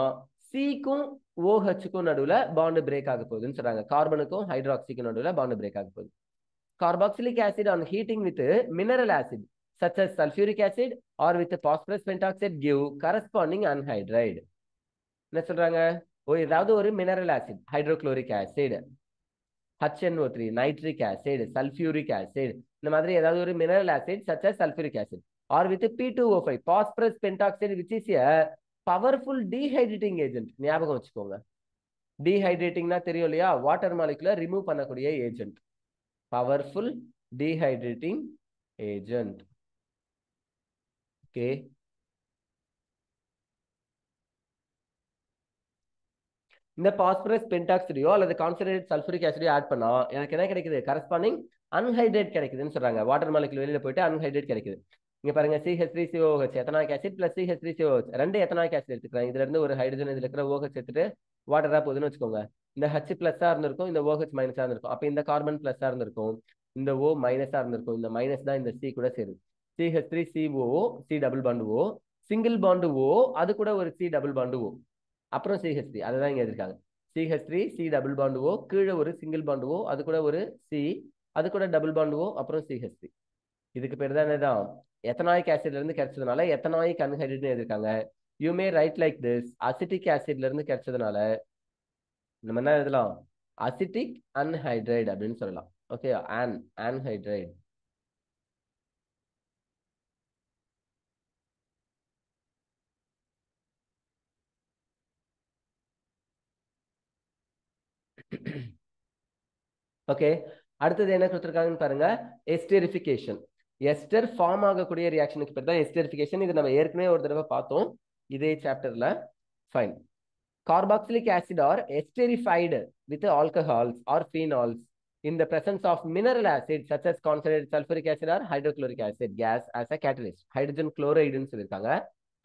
Speaker 1: சிக்கும் OHக்கும் நடுவுல பாண்ட் பிரேக் ஆக போகுதுன்னு சொல்றாங்க, கார்பனுக்கும் ஹைட்ராக்சிக்கும் நடுவுல பாண்ட் பிரேக் ஆக போகுது. Carboxylic acid on heating with mineral acid such as sulfuric acid or with phosphorus pentoxide give corresponding anhydride. என்ன சொல்றாங்க, ஏதாவது ஒரு mineral acid, hydrochloric acid, HNO3, nitric acid, sulphuric acid, இந்த மாதிரி ஏதாவது ஒரு mineral acid such as sulfuric acid or with P2O5, phosphorus pentoxide, which is a powerful dehydrating agent. ஞாபகம் வச்சுக்கோங்க, டீஹைட்ரேட்டிங்னா தெரியும் இல்லையா, வாட்டர் மாலிகுலை ரிமூவ் பண்ணக்கூடிய agent, powerful dehydrating agent. Okay. இந்த பாஸ்பரஸ் பென்டாக்சைடையோ அல்லது கான்சன்ட்ரேட் சல்ஃபூரிக் ஆசிடையோ ஆட் பண்ணா எனக்கு என்ன கிடைக்குது? கரஸ்பாண்டிங் அன்ஹைட்ரேட் கிடைக்குதுன்னு சொல்றாங்க. வாட்டர் மாலிகுல் வெளியில போயிட்டு அன்ஹைட்ரேட் கிடைக்குது. இங்க பாருங்க, CH3COOH ethanoic acid plus CH3COOH ரெண்டு எத்தனாயிக் ஆசிட் எடுத்துக்கிறேன். இதுல இருந்து ஒரு ஹைட்ரஜன் இதுல இருக்கிற OH எடுத்துட்டு வாட்டரா போகுதுன்னு வச்சுக்கோங்க. இந்த H பிளஸ்ஸா இருந்திருக்கும், இந்த OH மைனஸா இருந்திருக்கும். அப்ப இந்த கார்பன் பிளஸ்ஸா இருந்திருக்கும், இந்த O மைனஸா இருந்திருக்கும். இந்த மைனஸ் தான் இந்த C கூட சேருது. CH3CO C double bond O, single bond O, அது கூட ஒரு C டபுள் பாண்டு O, அப்புறம் CH3. அதுதான் இங்க எழுதிருக்காங்க. CH3 C double bond O, கீழே ஒரு சிங்கிள் பாண்டு O, அது கூட ஒரு C, அது கூட டபுள் பாண்டு O, அப்புறம் CH3. இதுக்கு பேர் தான் என்னதான்? எத்தனாயிக் ஆசிட்ல இருந்து கிடைச்சதுனால எத்தனாயிக் அன்ஹைட்ரேட்னு எழுதிருக்காங்க. You may write like this. Acetic ஆசிட்ல இருந்து கிடைச்சதுனால நம்ம என்ன எழுதலாம்? அசிட்டிக் அன்ஹைட்ரைடு அப்படின்னு சொல்லலாம். Okay, anhydride. ஓகே, அடுத்தது என்ன கொடுத்துருக்காங்கன்னு பாருங்க, எஸ்டெரிஃபிகேஷன். எஸ்டர் ஃபார்ம் ஆகக்கூடிய ரியாக்ஷனுக்கு பேர் தான் எஸ்டெரிஃபிகேஷன். இது நம்ம ஏற்கனவே ஒரு தடவை பார்த்தோம் இதே சாப்டர்ல. Fine. Carboxylic acid are esterified with alcohols or phenols in the presence of mineral acids such as concentrated sulfuric acid or hydrochloric acid gas as a catalyst. Hydrogen chloride ன்னு சொல்லிருக்காங்க.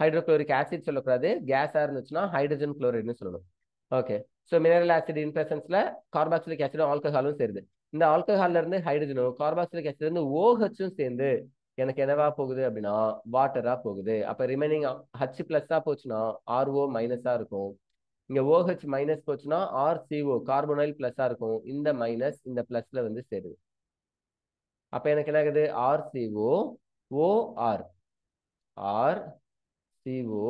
Speaker 1: ஹைட்ரோக்ளோரிக் ஆசிட் சொல்லக்கூடாது, கேஸா இருந்துச்சுன்னா hydrogen குளோரைடுன்னு சொல்லணும். Okay, so mineral acid இன் பிரசன்ஸ்ல carboxylic ஆசிடும் ஆல்கஹாலும் சேருது. இந்த ஆல்கஹால்ல இருந்து ஹைட்ரஜனும் carboxylic ஆசிட்ல இருந்து OHும் சேர்ந்து எனக்கு என்னவா போகுது அப்படின்னா வாட்டரா போகுது. அப்ப ரிமைனிங் H பிளஸ்ஸா போச்சுன்னா RO மைனஸா இருக்கும். இங்க OH மைனஸ் போச்சுன்னா RCO கார்போனைல் பிளஸ்ஸா இருக்கும். இந்த மைனஸ் இந்த பிளஸ்ல வந்து சேருது. அப்ப எனக்கு என்ன ஆகுது? RCO OR RCO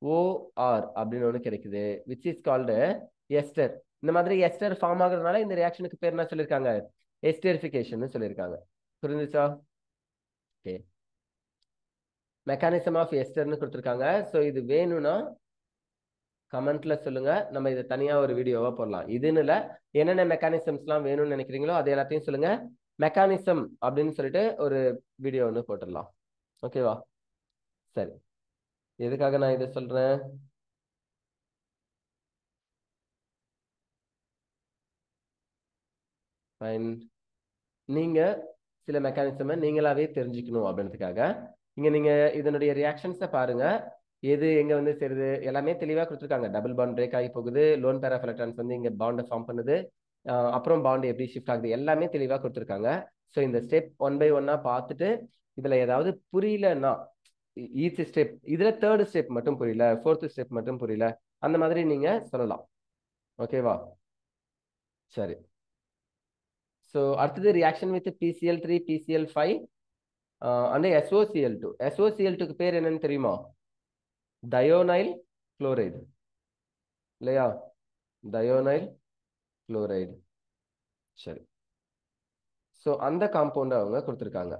Speaker 1: OR அப்படின்னு ஒண்ணு கிடைக்குது, which is called எஸ்டர். இந்த மாதிரி எஸ்டர் ஃபார்ம் ஆகுறதுனால இந்த ரியாக்ஷனுக்கு பேர் என்ன சொல்லியிருக்காங்க? எஸ்டரிஃபிகேஷன் சொல்லியிருக்காங்க. புரிஞ்சுச்சா? ஓகே, மெக்கானிசம் ஆஃப் எஸ்டர்னு கொடுத்துருக்காங்க. ஸோ இது வேணும்னா கமெண்ட்ல சொல்லுங்க, நம்ம இதை தனியா ஒரு வீடியோவா போடலாம். இதுன்னு இல்ல, என்னென்ன மெக்கானிசம்ஸ்லாம் வேணும்னு நினைக்கிறீங்களோ அது எல்லாத்தையும் சொல்லுங்க. மெக்கானிசம் அப்படின்னு சொல்லிட்டு ஒரு வீடியோ ஒன்று போட்டுடலாம். ஓகேவா? சரி, எதுக்காக நான் இதை சொல்றேன்? ஃபைன். நீங்க சில மெக்கானிசமை நீங்களாவே தெரிஞ்சுக்கணும் அப்படின்றதுக்காக இங்க நீங்க இதனுடைய ரியாக்ஷன்ஸை பாருங்க. எது எங்க வந்து சேருது எல்லாமே தெளிவா கொடுத்துருக்காங்க. டபுள் பாண்ட் பிரேக் ஆகி போகுது, லோன் பேர் ஆஃப் எலக்ட்ரான்ஸ் வந்து இங்க பாண்டை ஃபார்ம் பண்ணுது, அப்புறம் பாண்ட் எப்படி ஷிஃப்ட் ஆகுது, எல்லாமே தெளிவா கொடுத்துருக்காங்க. ஸோ இந்த ஸ்டெப் 1 by 1 பார்த்துட்டு இதுல ஏதாவது புரியலன்னா ஈச் ஸ்டெப், இதுல 3rd ஸ்டெப் மட்டும் புரியல, 4th ஸ்டெப் மட்டும் புரியல, அந்த மாதிரி நீங்க சொல்லலாம். ஓகேவா? சரி, ஸோ அடுத்தது reaction with PCl3 PCl5 and SOCl2. SOCl2க்கு பேர் என்னன்னு தெரியுமா? டயோனைல் குளோரைடு இல்லையா? டயோனைல் குளோரைடு. சரி, ஸோ அந்த காம்பவுண்ட் அவங்க கொடுத்துருக்காங்க.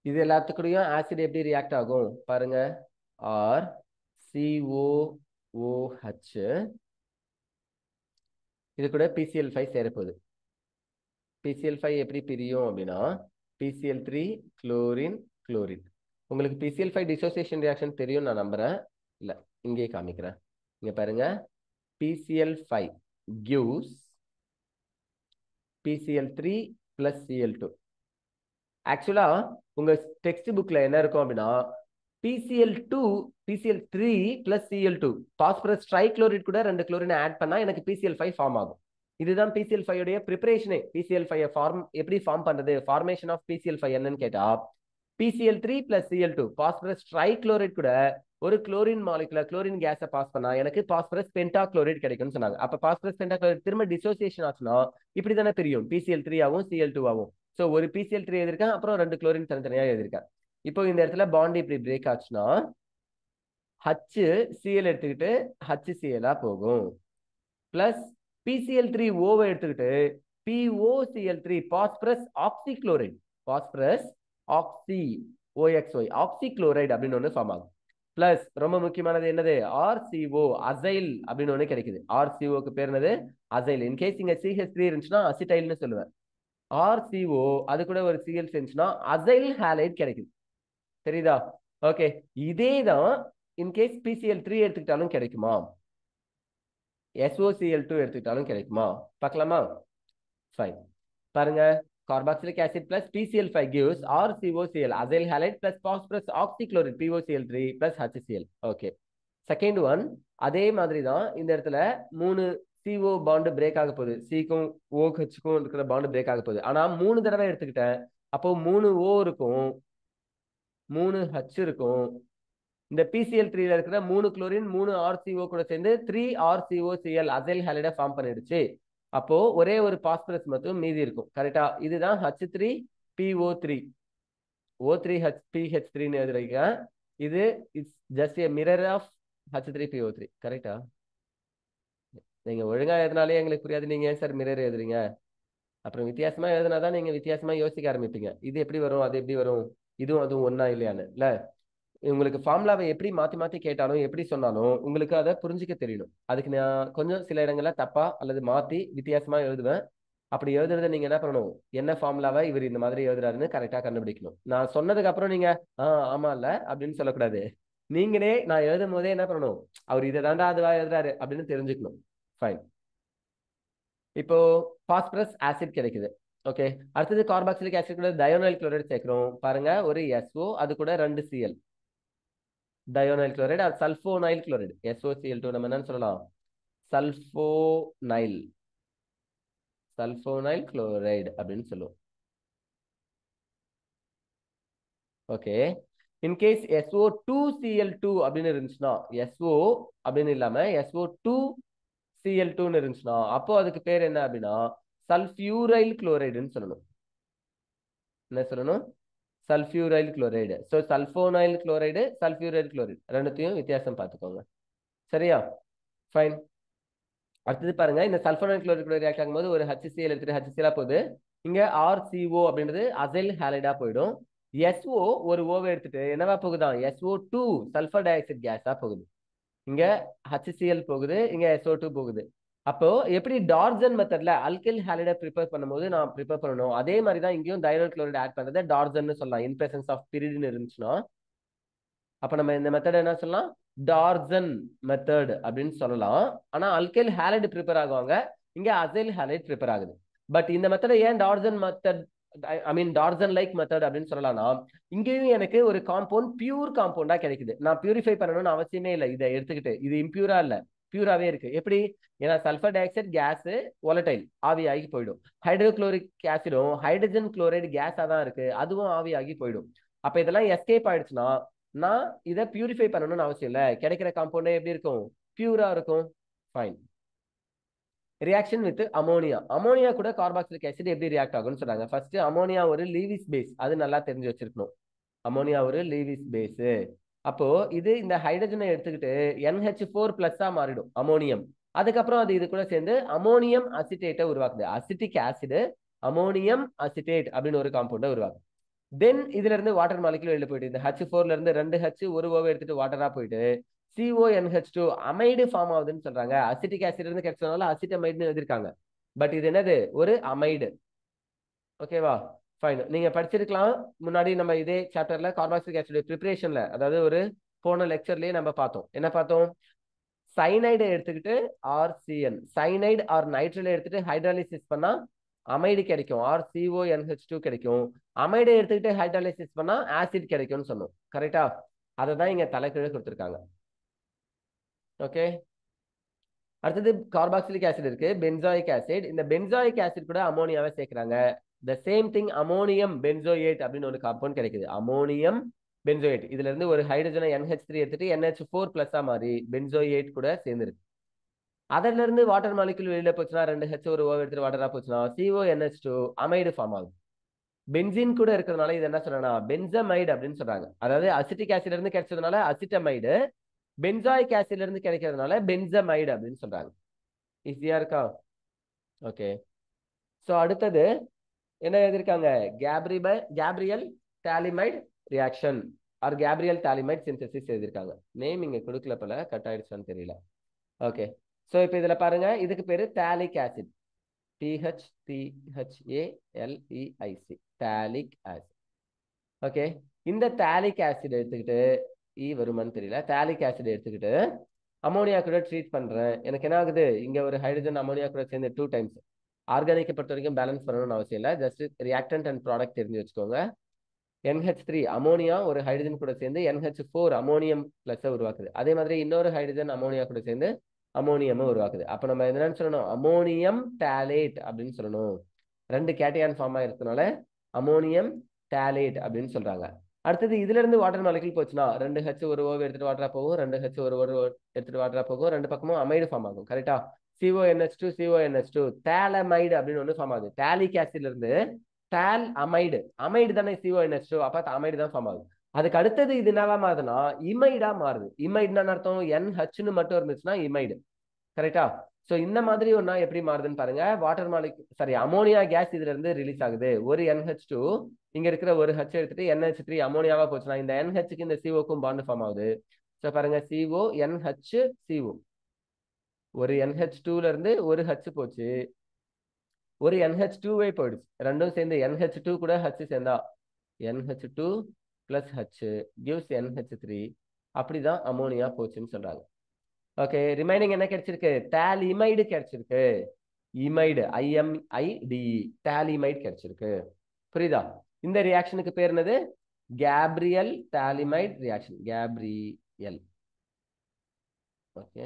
Speaker 1: இது எல்லாத்துக்கூடயும் ஆசிட் எப்படி ரியாக்ட் ஆகும் பாருங்க. RCOOH இது கூட PCl5 சேரப்போகுது. PCl5 எப்படி பிரியும் அப்படின்னா PCl3 குளோரின் குளோரின். உங்களுக்கு PCl5 டிசோசியேஷன் ரியாக்ஷன் தெரியும் நான் நம்புறேன். இல்ல, இங்கே காமிக்கிறேன். இங்க பாருங்க, PCl5 gives PCl3 plus Cl2. ஆக்சுவலா உங்க டெக்ஸ்ட் புக்ல என்ன இருக்கும் அப்படின்னா PCl2 PCl3 plus Cl2 phosphorus trichloride கூட 2 குளோரினை ஆட் பண்ணா எனக்கு PCl5 ஃபார்ம் ஆகும். இதுதான் PCl5 உடைய ப்ரிப்பரேஷனே. PCl5 ஃபார்ம் எப்படி ஃபார்ம் பண்றது, ஃபார்மேஷன் ஆஃப் PCl5 என்னன்னு கேட்டா PCl3 plus Cl2 phosphorus trichloride கூட ஒரு குளோரின் மாலிகுலர் குளோரின் கேஸை பாஸ் பண்ணா எனக்கு பாஸ்பரஸ் பென்டாக்ளோரைட் கிடைக்கும்னு சொன்னாங்க. அப்ப பாஸ்பரஸ் பென்டாக்ளோரைட் திரும்ப டிசோசியேஷன் ஆச்சுன்னா இப்படி தானே தெரியும், PCl3 ஆகும் Cl2 ஆகும். ஸோ ஒரு PCl3 எழுதிருக்கேன், அப்புறம் 2 குளோரின் தனித்தனியா எழுதிருக்கேன். இப்போ இந்த இடத்துல பாண்ட் இப்படி பிரேக் ஆச்சுன்னா HCl எடுத்துக்கிட்டு HCl போகும், பிளஸ் PCl3O எடுத்துக்கிட்டு POCl3 பாஸ்பரஸ் ஆக்சிக்ளோரைட், பாஸ்பரஸ் ஆக்சி OXY ஆக்சிக்ளோரைடு அப்படின்னு ஒன்று ஃபார்ம் ஆகும். பிளஸ் ரொம்ப முக்கியமானது என்னது, RCO அசைல் அப்படின்னு ஒன்று கிடைக்குது. RCOக்கு பேர் என்னது? அசைல். இன்கேஸ் இங்க CH3 இருந்துச்சுன்னா அசிடைல்னு சொல்லுவேன். RCO அது கூட ஒரு Cl இருந்துச்சுன்னா அசைல் ஹாலைட் கிடைக்குது. தெரியுதா? ஓகே, இதேதான் இன்கேஸ் PCl3 எடுத்துக்கிட்டாலும் கிடைக்குமா, SOCl2 எடுத்துக்கிட்டாலும் கிடைக்குமா பார்க்கலாமா? ஃபைன். பாருங்க, carboxylic acid plus PCl5 gives RCOCl, acyl halide plus phosphorus oxychloride POCl3 plus HCl. Okay. Second one அதே மாதிரி தான். இந்த இடத்துல 3 CO பாண்ட் பிரேக் ஆக போகுது, சிக்கும் OHக்கும் இருக்கிற பாண்ட் பிரேக் ஆக போகுது. ஆனா 3 தடவை எடுத்துக்கிட்டேன், அப்போ 3 O இருக்கும், 3 H இருக்கும். இந்த PCl3ல இருக்கிற 3 குளோரின் 3 RCO கூட சேர்ந்து 3 RCOCl அசைல் ஹாலைடை ஃபார்ம் பண்ணிடுச்சு. அப்போ ஒரே ஒரு பாஸ்பரஸ் மட்டும் மீதி இருக்கும். கரெக்டா? இதுதான் H3PO3, O3HPH3ன்னு எழுதுறீங்க. இது it's just a mirror of H3PO3. கரெக்டா? நீங்க ஒழுங்கா எழுதினாலே எங்களுக்கு புரியாது, நீங்க ஏன் சார் மிரர் எழுதுறீங்க? அப்புறம் வித்தியாசமா எழுதினாதான் நீங்க வித்தியாசமா யோசிக்க ஆரம்பிப்பீங்க. இது எப்படி வரும், அது எப்படி வரும், இதுவும் அதுவும் ஒன்னா இல்லையான்னு. இல்ல, உங்களுக்கு ஃபார்முலாவை எப்படி மாத்தி மாத்தி கேட்டாலும் எப்படி சொன்னாலும் உங்களுக்கு அதை புரிஞ்சுக்க தெரியணும். அதுக்கு நான் கொஞ்சம் சில இடங்கள்ல தப்பா அல்லது மாத்தி வித்தியாசமா எழுதுவேன். அப்படி எழுதுறத நீங்க என்ன பண்ணணும், என்ன ஃபார்முலாவை இவர் இந்த மாதிரி எழுதுறாருன்னு கரெக்டா கண்டுபிடிக்கணும். நான் சொன்னதுக்கு அப்புறம் நீங்க ஆமா இல்ல அப்படின்னு சொல்லக்கூடாது. நீங்களே நான் எழுதும் போதே என்ன பண்ணணும், அவர் இதை தாண்டா அதுவா எழுதுறாரு அப்படின்னு தெரிஞ்சுக்கணும். ஃபைன். இப்போ பாஸ்பரஸ் ஆசிட் கிடைக்குது. ஓகே. அடுத்தது கார்பாக்சிலிக் ஆசிட் கூட டயோனைல் குளோரைடு சேர்க்கிறோம். பாருங்க, ஒரு SO, அது கூட 2 Cl, டயோனைல் குளோரைடு அது சல்போனைல் குளோரைடு. SOCl2 நம்ம என்னன்னு சொல்லலாம், சல்போனைல் குளோரைடு அப்படின்னு சொல்லுவோம். ஓகே. இன்கேஸ் SO2Cl2 அப்படின்னு இருந்துச்சுன்னா, SO அப்படின்னு இல்லாம SO2Cl2ன்னு இருந்துச்சுன்னா, அப்போ அதுக்கு பேர் என்ன அப்படின்னா சல்பியூரைல் குளோரைடுன்னு சொல்லணும். என்ன சொல்லணும், sulphuryl chloride. So sulphonyl chloride, sulphuryl chloride ரெண்டுத்தையும் வித்தியாசம் பார்த்துக்கோங்க. சரியா? ஃபைன். அடுத்தது பாருங்க, இந்த சல்போனைல் குளோரைடு கூட ரியாக்ட் ஆகும்போது ஒரு HCl எடுத்துட்டு HCl போகுது. இங்க RCO அப்படின்றது அசைல் ஹாலைடா போயிடும். SO ஒரு ஓவை எடுத்துட்டு என்னவா போகுதான், SO2 சல்பர் டை ஆக்சைடு கேஸா போகுது. இங்க HCl போகுது, இங்க SO2 போகுது. அப்போ எப்படி டார்சன் மெத்தட்ல அல்கைல் ஹாலைடை ப்ரிப்பேர் பண்ணும்போது நான் ப்ரிப்பேர் பண்ணணும், அதே மாதிரி தான் இங்கேயும் டயோனைல் குளோரைடு ஆட் பண்றதை டார்சன் சொல்லலாம். இன் பிரசன்ஸ் ஆஃப் பிரிடின் இருந்துச்சுன்னா அப்ப நம்ம இந்த மெத்தட் என்ன சொல்லலாம், டார்சன் மெத்தட் அப்படின்னு சொல்லலாம். ஆனா அல்கைல் ஹாலைடு ப்ரிப்பேர் ஆகுவாங்க, இங்க அசைல் ஹாலைட் ப்ரிப்பேர் ஆகுது. பட் இந்த மெத்தடை ஏன் டார்சன் மெத்தட், ஐ மீன் டார்சன் லைக் மெத்தட் அப்படின்னு சொல்லலாம்னா, இங்கேயும் எனக்கு ஒரு காம்பவுண்ட் பியூர் காம்பவுண்டா கிடைக்குது. நான் பியூரிஃபை பண்ணணும்னு அவசியமே இல்லை. இதை எடுத்துக்கிட்டு இது இம்பியூரா இல்ல, பியூராவே இருக்கு. எப்படி? ஏன்னா sulphur dioxide gas volatile, ஆவியாகி போயிடும். ஹைட்ரோகுளோரிக் ஆசிடும் ஹைட்ரஜன் குளோரைடு கேஸா தான் இருக்கு, அதுவும் ஆவியாகி போயிடும். அப்ப இதெல்லாம் எஸ்கேப் ஆயிடுச்சுன்னா நான் இதை பியூரிஃபை பண்ணணும்னு அவசியம் இல்லை. கிடைக்கிற காம்பவுண்டே எப்படி இருக்கும், பியூரா இருக்கும். Fine. Reaction with ammonia. Ammonia கூட கார்பாக்சிலிக் ஆசிட் எப்படி ரியாக்ட் ஆகும்னு சொன்னாங்க. ஃபர்ஸ்ட் அமோனியா ஒரு லீவிஸ் பேஸ், அது நல்லா தெரிஞ்சு வச்சிருக்கணும். அமோனியா ஒரு லீவிஸ் பேஸ். அப்போ இது இந்த ஹைட்ரஜனை எடுத்துக்கிட்டு NH4+ மாறிடும் அமோனியம். அதுக்கப்புறம் அது இது கூட சேர்ந்து அமோனியம் அசிட்டேட்டை உருவாக்குது. அசிட்டிக் ஆசிட் அமோனியம் அசிட்டேட் அப்படின்னு ஒரு காம்பவுண்டை உருவாக்குது. தென் இதுல இருந்து வாட்டர் மாலிகுல் வெளில போயிட்டு இந்த H4ல இருந்து 2H ஒரு ஓவை எடுத்துட்டு வாட்டரா போயிட்டு CONH2 அமைடு ஃபார்ம் ஆகுதுன்னு சொல்றாங்க. அசிட்டிக் ஆசிட் இருந்து கிடைச்சதுனால அசிட்டமைடுன்னு எழுதிருக்காங்க. பட் இது என்னது, ஒரு அமைடு. ஓகேவா? ஃபைன். நீங்க படிச்சிருக்கலாம் முன்னாடி, நம்ம இதே சாப்டர்ல கார்பாக்சிலிக் ஆசிட் ப்ரிப்பரேஷன்ல, அதாவது ஒரு போன லெக்சர்லயே நம்ம பார்த்தோம். என்ன பார்த்தோம், சைனைடை எடுத்துக்கிட்டு RCN, சைனைடு ஆர் நைட்ரேட் எடுத்துட்டு ஹைட்ராலிசிஸ் பண்ணா அமைடு கிடைக்கும், RCONH2 கிடைக்கும். அமைடை எடுத்துக்கிட்டு ஹைட்ராலிசிஸ் பண்ணா ஆசிட் கிடைக்கும்னு சொன்னோம். கரெக்டா? அதை தான் இங்க தலைக்கீழ கொடுத்துருக்காங்க. ஓகே. அடுத்தது கார்பாக்சிலிக் ஆசிட் இருக்கு, பென்சாயிக் ஆசிட். இந்த பென்சாயிக் ஆசிட் கூட அமோனியாவை சேர்க்கிறாங்க. The same thing ammonium benzoate அப்படின்னு ஒரு காம்பவுண்ட் கிடைக்குது. அமோனியம் பென்சோயேட், இதுல இருந்து ஒரு ஹைட்ரஜனை NH3 எடுத்துட்டு NH4+ மாறி பென்சோயேட் கூட சேர்ந்துருக்கு. அதுல இருந்து வாட்டர் மாலிகுல் வெளியில போச்சுன்னா 2H ஒரு ஓவர் எடுத்துட்டு வாட்டரா போச்சுன்னா CONH2 அமைடு ஃபார்ம் ஆகும். பென்சின் கூட இருக்கிறதுனால இது என்ன சொல்றேன்னா பென்சமைடு அப்படின்னு சொல்றாங்க. அதாவது அசிட்டிக் ஆசிட்ல இருந்து கிடைச்சதுனால அசிட்டமைடு, பென்சாயிக் ஆசிட்ல இருந்து கிடைக்கிறதுனால பென்சமைடு அப்படின்னு சொல்றாங்க. ஈஸியா இருக்கா? ஓகே. சோ அடுத்தது என்ன எழுதிருக்காங்க, Gabriel phthalimide reaction or Gabriel phthalimide synthesis எழுதிருக்காங்க. நேம் இங்க கொடுக்கல, போல கட் ஆயிடுச்சான்னு தெரியல. ஓகே. சோ இப்போ இதுல பாருங்க, இதுக்கு பேரு தாலிக் ஆசிட், THALEIC, தாலிக் ஆசிட். ஓகே. இந்த தாலிக் ஆசிட் எடுத்துக்கிட்டு இ வருமான்னு தெரியல. தாலிக் ஆசிட் எடுத்துக்கிட்டு அமோனியா கூட ட்ரீட் பண்றேன். எனக்கு என்ன ஆகுது, இங்க ஒரு ஹைட்ரஜன் அமோனியா கூட சேர்ந்து 2 டைம்ஸ். ஆர்கானிக்கை பொறுத்த வரைக்கும் பேலன்ஸ் பண்ணணும்னு அவசியம் இல்லை. ஜஸ்ட் ரியாக்டன்ட் அண்ட் ப்ராடக்ட் தெரிஞ்சு வச்சுக்கோங்க. NH3 அமோனியா ஒரு ஹைட்ரஜன் கூட சேர்ந்து NH4 அமோனியம் பிளஸ் உருவாக்குது. அதே மாதிரி இன்னொரு ஹைட்ரஜன் அமோனியா கூட சேர்ந்து அமோனியம் உருவாக்குது. அப்ப நம்ம என்னன்னு சொல்லணும், அமோனியம் டேலேட் அப்படின்னு சொல்லணும். 2 கேட்டையான் ஃபார்ம் ஆயிருக்கனால அமோனியம் டேலேட் அப்படின்னு சொல்றாங்க. அடுத்தது இதுல இருந்து வாட்டர் மாலிகுல் போச்சுன்னா 2H ஒரு ஓ எடுத்துட்டு வாட்டரா போகும், 2H ஒரு எடுத்துட்டு வாட்டரா போகும், 2 பக்கமும் அமைடு ஃபார்ம் ஆகும். கரெக்டா? CONH2 CONH2 தேலமைடு அப்படின்னு ஒன்று ஃபார்ம் ஆகுது. டாலிக் ஆசிட்ல இருந்து டால் அமைடு, அமைடு தானே CONH2, அப்ப அமைடு தான் ஃபார்ம் ஆகுது. அதுக்கு அடுத்தது இது என்னவா மாறுதுன்னா இமைடா மாறுது. இமைடுன்னு அர்த்தம் NHன்னு மட்டும் இருந்துச்சுன்னா இமைடு. கரெக்டா? சோ இந்த மாதிரி ஒன்னா எப்படி மாறுதுன்னு பாருங்க. வாட்டர் சாரி அமோனியா கேஸ் இதுல இருந்து ரிலீஸ் ஆகுது. ஒரு NH2 இங்க இருக்கிற ஒரு H எடுத்துட்டு NH3 அமோனியாவா போச்சுன்னா இந்த NHக்கு இந்த CO-க்கும் பாண்ட் ஃபார்ம் ஆகுது. சோ பாருங்க CO NH CO, ஒரு NH2ல இருந்து ஒரு H போச்சு, ஒரு NH2வே போயிடுச்சு. ரெண்டும் சேர்ந்து NH2 கூட H சேர்ந்தா NH2 plus H gives NH3. அப்படிதான் அமோனியா போச்சுன்னு சொல்றாங்க. ஓகே, ரிமைனிங் என்ன கிடைச்சிருக்கு, டாலிமைடு கிடைச்சிருக்கு. இமைடு IMIDE டாலிமைடு கிடைச்சிருக்கு. புரியுதா? இந்த ரியாக்ஷனுக்கு பேர் என்னது, Gabriel phthalimide reaction. Gabriel. Okay,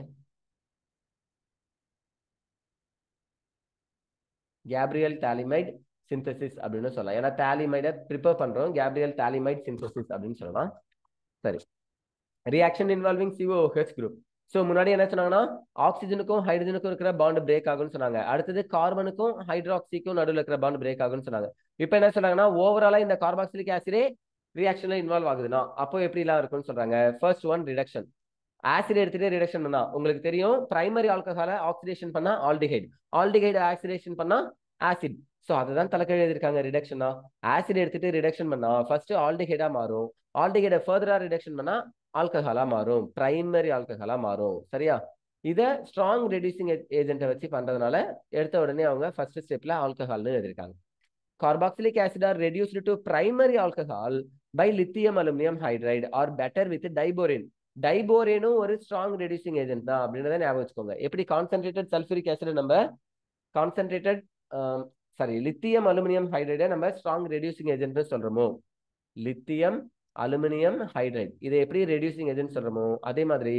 Speaker 1: Gabriel phthalimide synthesis அப்படின்னு சொல்லலாம். ஏன்னா டாலிமைடை ப்ரிப்பேர் பண்றோம், கேப்ரியல் டாலிமைடு சிந்தசிஸ் அப்படின்னு சொல்லலாம். சரி, reaction involving COOH group. So முன்னாடி என்ன சொன்னாங்கன்னா ஆக்சிஜனுக்கும் ஹைட்ரஜனுக்கும் இருக்கிற பாண்ட் பிரேக் ஆகும்னு சொன்னாங்க. அடுத்தது கார்பனுக்கும் ஹைட்ராக்சிக்கும் நடுவில் இருக்கிற பாண்ட் பிரேக் ஆகும்னு சொன்னாங்க. இப்போ என்ன சொன்னாங்கன்னா ஓவராலா இந்த கார்பாக்சிலிக் ஆசிடே ரியாக்ஷன்ல இன்வால்வ் ஆகுதுன்னா அப்போ எப்படிலாம் இருக்கும்னு சொல்றாங்க. First one reduction. ஆசிட் எடுத்துட்டு ரிடக்ஷன் பண்ணா உங்களுக்கு தெரியும், பிரைமரி ஆல்கஹாலை ஆக்சிடேஷன் பண்ணா ஆல்டிஹைட், ஆல்டிஹைடு ஆக்சிடேஷன் பண்ணா ஆசிட். ஸோ அதுதான் தலைக்கீழ் எழுதிருக்காங்க ரிடக்ஷனா. ஆசிட் எடுத்துட்டு ரிடக்ஷன் பண்ணா ஃபர்ஸ்ட் ஆல்டிஹைடா மாறும், ஆல்டிஹைடை ஃபர்தரா ரிடக்ஷன் பண்ணா ஆல்கஹாலா மாறும், பிரைமரி ஆல்கஹாலா மாறும். சரியா? இதை ஸ்ட்ராங் ரெடியூசிங் ஏஜென்ட்டை வச்சு பண்றதுனால எடுத்த உடனே அவங்க ஃபர்ஸ்ட் ஸ்டெப்ல ஆல்கஹால்னு எழுதிருக்காங்க. Carboxylic acid are reduced to primary alcohol by lithium aluminum hydride or better with diborane. டைபோரேனும் ஒரு ஸ்ட்ராங் ரெடியூசிங் ஏஜென்ட் தான் அப்படின்றத ஞாபகம் வச்சுக்கோங்க. எப்படி கான்சென்ட்ரேட்டட் சல்ஃபூரிக் ஆசிட் நம்ம கான்சென்ட்ரேட்டட் சாரி லித்தியம் அலுமினியம் ஹைட்ரைடை நம்ம ஸ்ட்ராங் ரெடியூசிங் ஏஜென்ட் சொல்றோமோ, லித்தியம் அலுமினியம் ஹைட்ரைட் இதை எப்படி ரெடியூசிங் ஏஜென்ட் சொல்றோமோ அதே மாதிரி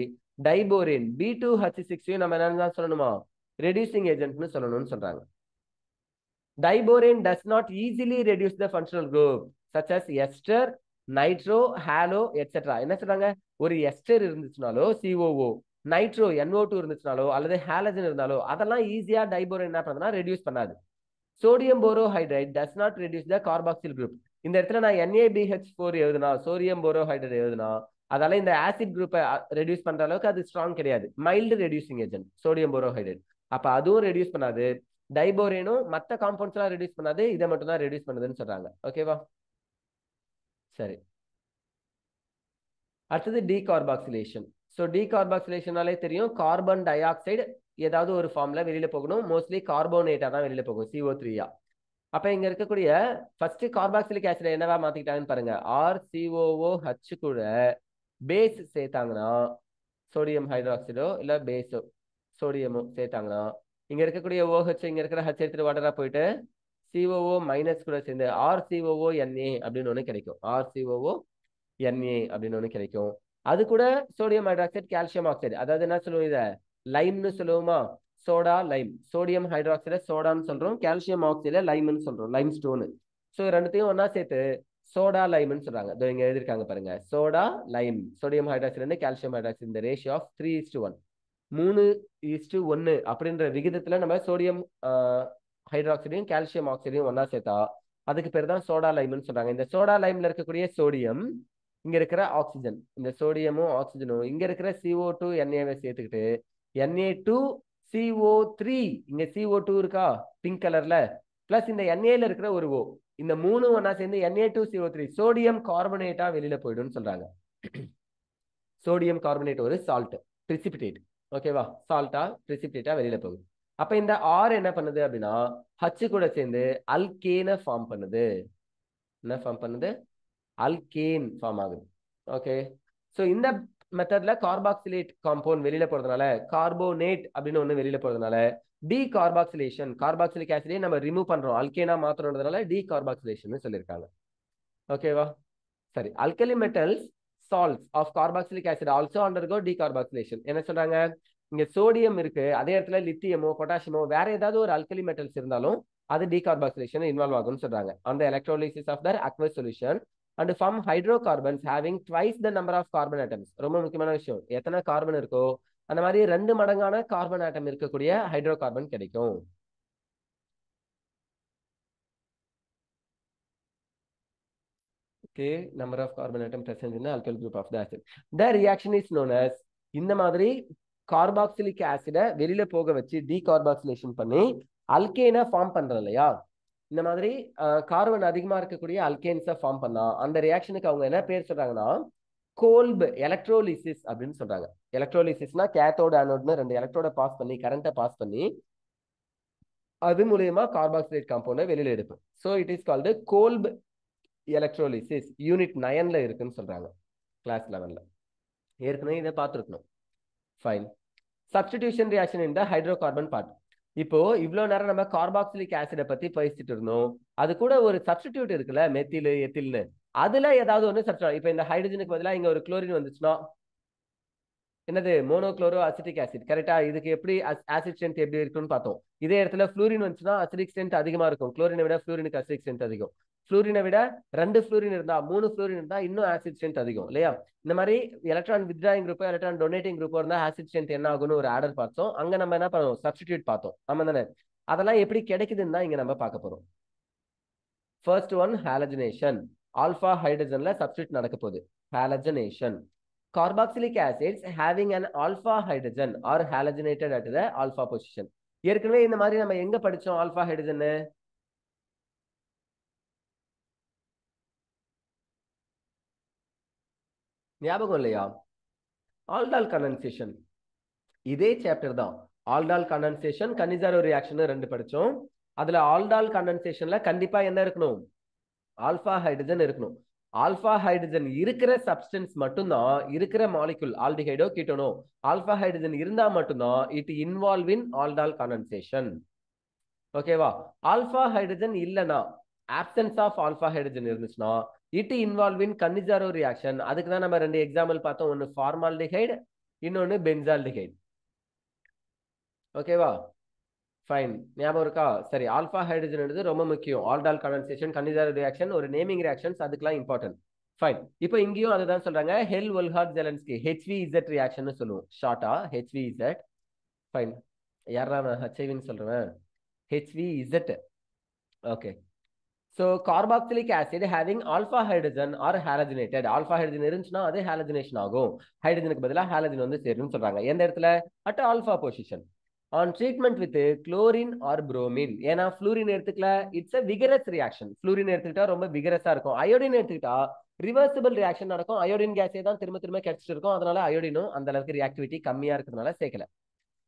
Speaker 1: டைபோரேன் B2H6 நம்ம என்னன்னு சொல்லணுமா, ரெடியூசிங் ஏஜென்ட்னு சொல்லணும்னு சொல்றாங்க. Diborane does not easily reduce the functional group such as ester, nitro, halo, etc. என்ன சொல்றாங்க, ஒரு எஸ்டர் இருந்துச்சுனாலோ COO, நைட்ரோ NO2 இருந்துச்சுனாலோ அல்லது ஹாலஜன் இருந்தாலோ அதெல்லாம் ஈஸியா டைபோரேன் என்ன பண்ணுதுன்னா ரெடியூஸ் பண்ணாது. Sodium borohydride does not reduce the carboxyl group. இந்த இடத்துல நான் NaBH4 எழுதுனா, சோடியம் போரோஹைட்ரைட் எழுதுனா அதால இந்த ஆசிட் குரூப்பை ரெடியூஸ் பண்ற அளவுக்கு அது ஸ்ட்ராங் கிடையாது. Mild reducing agent sodium borohydride. அப்ப அதுவும் ரெடியூஸ் பண்ணாது. டைபோரேனும் மற்ற காம்பவுண்ட்ஸ் எல்லாம் ரெடியூஸ் பண்ணாது, இதை மட்டும் தான் ரெடியூஸ் பண்ணுதுன்னு சொல்றாங்க. ஓகேவா? சரி, அடுத்தது டீகார்பாக்சிலேஷன். ஸோ டீகார்பாக்சிலேஷனாலே தெரியும், கார்பன் டை ஆக்சைடு ஏதாவது ஒரு ஃபார்ம்ல வெளியில போகணும், மோஸ்ட்லி கார்போனேட்டா தான் வெளியில போகும், CO3. அப்ப இங்க இருக்கக்கூடிய ஃபர்ஸ்ட் கார்பாக்சிலிக் ஆசிட் என்னவா மாத்திக்கிட்டாங்கன்னு பாருங்க. RCOOH கூட பேஸ் சேர்த்தாங்கன்னா, சோடியம் ஹைட்ராக்சைடோ இல்ல பேஸோ சோடியமோ சேர்த்தாங்கன்னா இங்க இருக்கக்கூடிய OH இங்க இருக்கிற H எடுத்துட்டு வாட்டரா போயிட்டு COO மைனஸ் கூட சேர்ந்து RCOONA அப்படின்னு ஒண்ணு கிடைக்கும். RCOONA அப்படின்னு ஒண்ணு கிடைக்கும். அது கூட சோடியம் ஹைட்ராக்சைடு கால்சியம் ஆக்சைடு, அதாவது என்ன சொல்லுவோம், இதை லைம்னு சொல்லுவோமா, சோடா லைம். சோடியம் ஹைட்ராக்சைட சோடான்னு சொல்றோம், கால்சியம் ஆக்சைட லைம்னு சொல்றோம், லைம் ஸ்டோனு. ஸோ ரெண்டுத்தையும் ஒன்னா சேர்த்து சோடா லைம்னு சொல்றாங்க. இதோ இங்க எழுதிருக்காங்க பாருங்க, soda Lime. Sodium hydroxide calcium hydroxide இந்த ரேஷியோ ஆஃப் 3:1, 3:1 அப்படின்ற விகிதத்துல நம்ம சோடியம் ஹைட்ராக்சைடையும் கால்சியம் ஆக்சைடையும் ஒன்னா சேர்த்தா அதுக்கு பேர் தான் சோடா லைம்னு சொல்றாங்க. இந்த சோடா லைம்ல இருக்கக்கூடிய சோடியம் இங்க இருக்கிற ஆக்சிஜன், இந்த சோடியமும் ஆக்சிஜனும் இங்க இருக்கிற CO2 Naவை சேர்த்துக்கிட்டு Na2CO3, இங்க CO2 இருக்கா பிங்க் கலர்ல, பிளஸ் இந்த Naல இருக்கிற ஒரு O, இந்த மூணு ஒன்னா சேர்ந்து Na2CO3 சோடியம் கார்பனேட்டா வெளியில போயிடும்னு சொல்றாங்க. சோடியம் கார்பனேட் ஒரு சால்ட் பிரிசிபிடேட். ஓகேவா? சால்ட்டா பிரிசிபிடேட்டா வெளியில போகுது. அப்ப இந்த R என்ன பண்ணுது அப்படின்னா H கூட சேர்ந்து அல்கேனை ஃபார்ம் பண்ணுது. என்ன ஃபார்ம் பண்ணுது? அல்கேன் ஃபார்ம் ஆகுது. ஓகே, ஸோ இந்த மெத்தட்ல கார்பாக்சிலேட் காம்பவுண்ட் வெளியில போறதுனால, கார்போனேட் அப்படின்னு ஒண்ணு வெளியில போறதுனால டீகார்பாக்சிலேஷன், கார்பாக்சிலிக் ஆசிடே நம்ம ரிமூவ் பண்றோம், அல்கேனா மாத்துறதுனால டீகார்பாக்சிலேஷன் சொல்லியிருக்காங்க. ஓகேவா? சரி, alkali metals salts of carboxylic acid also undergo decarboxylation. என்ன சொல்றாங்க? இங்க சோடியம் இருக்கு, அதே இடத்துல லித்தியமோ பொட்டாசியமோ வேற ஏதாவது ஒரு alkali metals இருந்தாலும் அது decarboxylation இன்வால்வ் ஆகும்னு சொல்றாங்க. On the electrolysis of their aqueous solution and form hydrocarbons having twice the number of carbon atoms. ரொம்ப முக்கியமான விஷயம், எத்தனை கார்பன் இருக்கோ அந்த மாதிரி 2 மடங்கான கார்பன் ஆட்டம் இருக்கக்கூடிய ஹைட்ரோகார்பன் கிடைக்கும். Okay, number of carbon atom present in the alkyl group of the acid. The reaction is known as, இந்த மாதிரி கார்பாக்சிலிக் ஆசிட வெளியில போக வச்சு டீகார்பாக்சிலேஷன் பண்ணி அல்கேனை ஃபார்ம் பண்றோம் இல்லையா? இந்த மாதிரி கார்பன் அதிகமா இருக்கக்கூடிய அல்கேன்ஸை ஃபார்ம் பண்ணா அந்த ரியாக்ஷனுக்கு அவங்க என்ன பேர் சொல்றாங்கன்னா கோல்ப் எலக்ட்ரோலிசிஸ் அப்படின்னு சொல்றாங்க. எலக்ட்ரோலிசிஸ்னா கேத்தோட ஆனோட்னு 2 எலக்ட்ரோட பாஸ் பண்ணி கரண்ட்டை பாஸ் பண்ணி அது மூலமா கார்பாக்சிலேட் காம்பவுண்டை வெளியில எடுப்போம். So it is called Kolbe electrolysis. Unit 9ல இருக்குன்னு சொல்றாங்க, கிளாஸ் 11ல ஏற்கனவே இதை பார்த்துருக்கணும். Fine. Substitution reaction in the hydrocarbon part. இப்போ இவ்வளவு நேரம் நம்ம கார்பாக்சிலிக் ஆசிட பத்தி பேசிட்டு இருந்தோம், அது கூட ஒரு சப்ஸ்டிடியூட் இருக்குல்ல, மெத்தில் எத்தில்னு, அதுல ஏதாவது ஒன்று சப்ஸ்டிடியூட். இப்போ இந்த ஹைட்ரஜனுக்கு பதிலாக இங்க ஒரு குளோரின் வந்துச்சுன்னா என்னது? Monochloro acetic acid. கரெக்டா? இதுக்கு எப்படி ஆசிட் ஸ்ட்ரென்த் எப்படி இருக்குன்னு பார்த்தோம். இதே இடத்துல ஃப்ளூரின் வந்துச்சுன்னா அசிடிக் ஸ்ட்ரென்த் அதிகமா இருக்கும், குளோரினை விட ஃப்ளூரினுக்கு அசிடிக் ஸ்ட்ரென்த் அதிகம். ஃப்ளூரினை விட 2 ஃப்ளூரின் இருந்தா 3 ஃப்ளூரின் இருந்தா இன்னும் ஆசிட் ஸ்ட்ரென்த் அதிகம் இல்லையா? இந்த மாதிரி electron withdrawing group electron donating group இருந்தா ஆசிட் ஸ்ட்ரென்த் என்ன ஆகும்னு ஒரு ஆர்டர் பார்த்தோம். அங்க நம்ம என்ன பண்ணோம்? சப்ஸ்டிடியூட் பார்த்தோம். ஆமா தானே? அதெல்லாம் எப்படி கிடைக்குதுன்னு தான் இங்க நம்ம பார்க்க போறோம். First one halogenation. ஆல்பா ஹைட்ரஜன்ல சப்ஸ்டிடியூட் நடக்க போகுது, ஹாலஜனேஷன். Carboxylic acids having an alpha hydrogen are halogenated at the alpha position. ஏற்கனவே இந்த மாதிரி நம்ம எங்க படிச்சோம் ஆல்பா ஹைட்ரஜன்? ஞாபகம் இல்லையா? Aldol condensation. இதே சாப்டர் தான். ஆல்டால் கண்டென்சேஷன் கனிசாரோ ரியாக்ஷன் 2 படிச்சோம். அதுல ஆல்டால் கண்டென்சேஷன்ல கண்டிப்பா என்ன இருக்கணும்? ஆல்பா ஹைட்ரஜன் இருக்கணும். ஆல்பா ஹைட்ரஜன் இருக்கிற சப்ஸ்டன்ஸ் மட்டும்தான், இருக்கிற மாலிகுல் ஆல்டிஹைடோ கீட்டோனோ ஆல்பா ஹைட்ரஜன் இருந்தா மட்டும்தான் it involve in aldol condensation. ஓகேவா? ஆல்பா ஹைட்ரஜன் இல்லனா, ஆப்சன்ஸ் ஆஃப் ஆல்பா ஹைட்ரஜன் இருந்துச்சுன்னா it involve in Cannizzaro reaction. அதுக்கு தான் நம்ம 2 எக்ஸாம்பிள் பார்த்தோம், ஒன்னு ஃபார்மால்டிஹைடு, இன்னொன்னு பென்சால்டிஹைடு. ஓகேவா? ஃபைன், ஞாபகம் இருக்கா? சரி, ஆல்பா ஹைட்ரஜன் ரொம்ப முக்கியம். ஆல்டால் கண்டென்சேஷன், கன்னிசாரோ ரியாக்ஷன், ஒரு நேமிங் ரியாக்ஷன்ஸ், அதுக்கெல்லாம் இம்பார்ட்டன்ட். ஃபைன். இப்போ இங்கேயும் அதுதான் சொல்றாங்க, ஹெல் ஒல்ஹார்ட் ஜெலன்ஸ்கி HVZ ரியாக்ஷன் சொல்லுவோம் ஷார்ட்டா, HVZ. ஃபைன். யாரா நான் HIVன்னு சொல்றேன்? HVZ. Okay. So carboxylic acid having alpha hydrogen or halogenated. alpha hydrogen இருந்துச்சுன்னா அது ஹாலஜனேஷன் ஆகும், ஹைட்ரஜனுக்கு பதிலா ஹாலஜன் வந்து சேரும்னு சொல்றாங்க. எந்த இடத்துல? At alpha position. On treatment with chlorine or bromine. ஏன்னா ஃப்ளூரின் எடுத்துக்கல, it's a vigorous reaction. Fluorine எடுத்துக்கிட்டா ரொம்ப விகரஸா இருக்கும். அயோடின் எடுத்துக்கிட்டா ரிவர்சிபிள் ரியாக்ஷன் நடக்கும். அயோடின் கேஸே தான் திரும்ப திரும்ப கிடைச்சிட்டு இருக்கும், அதனால அயோடினும் அந்த அளவுக்கு ரியாக்டிவிட்டி கம்மியா இருக்கிறதுனால சேர்க்கல.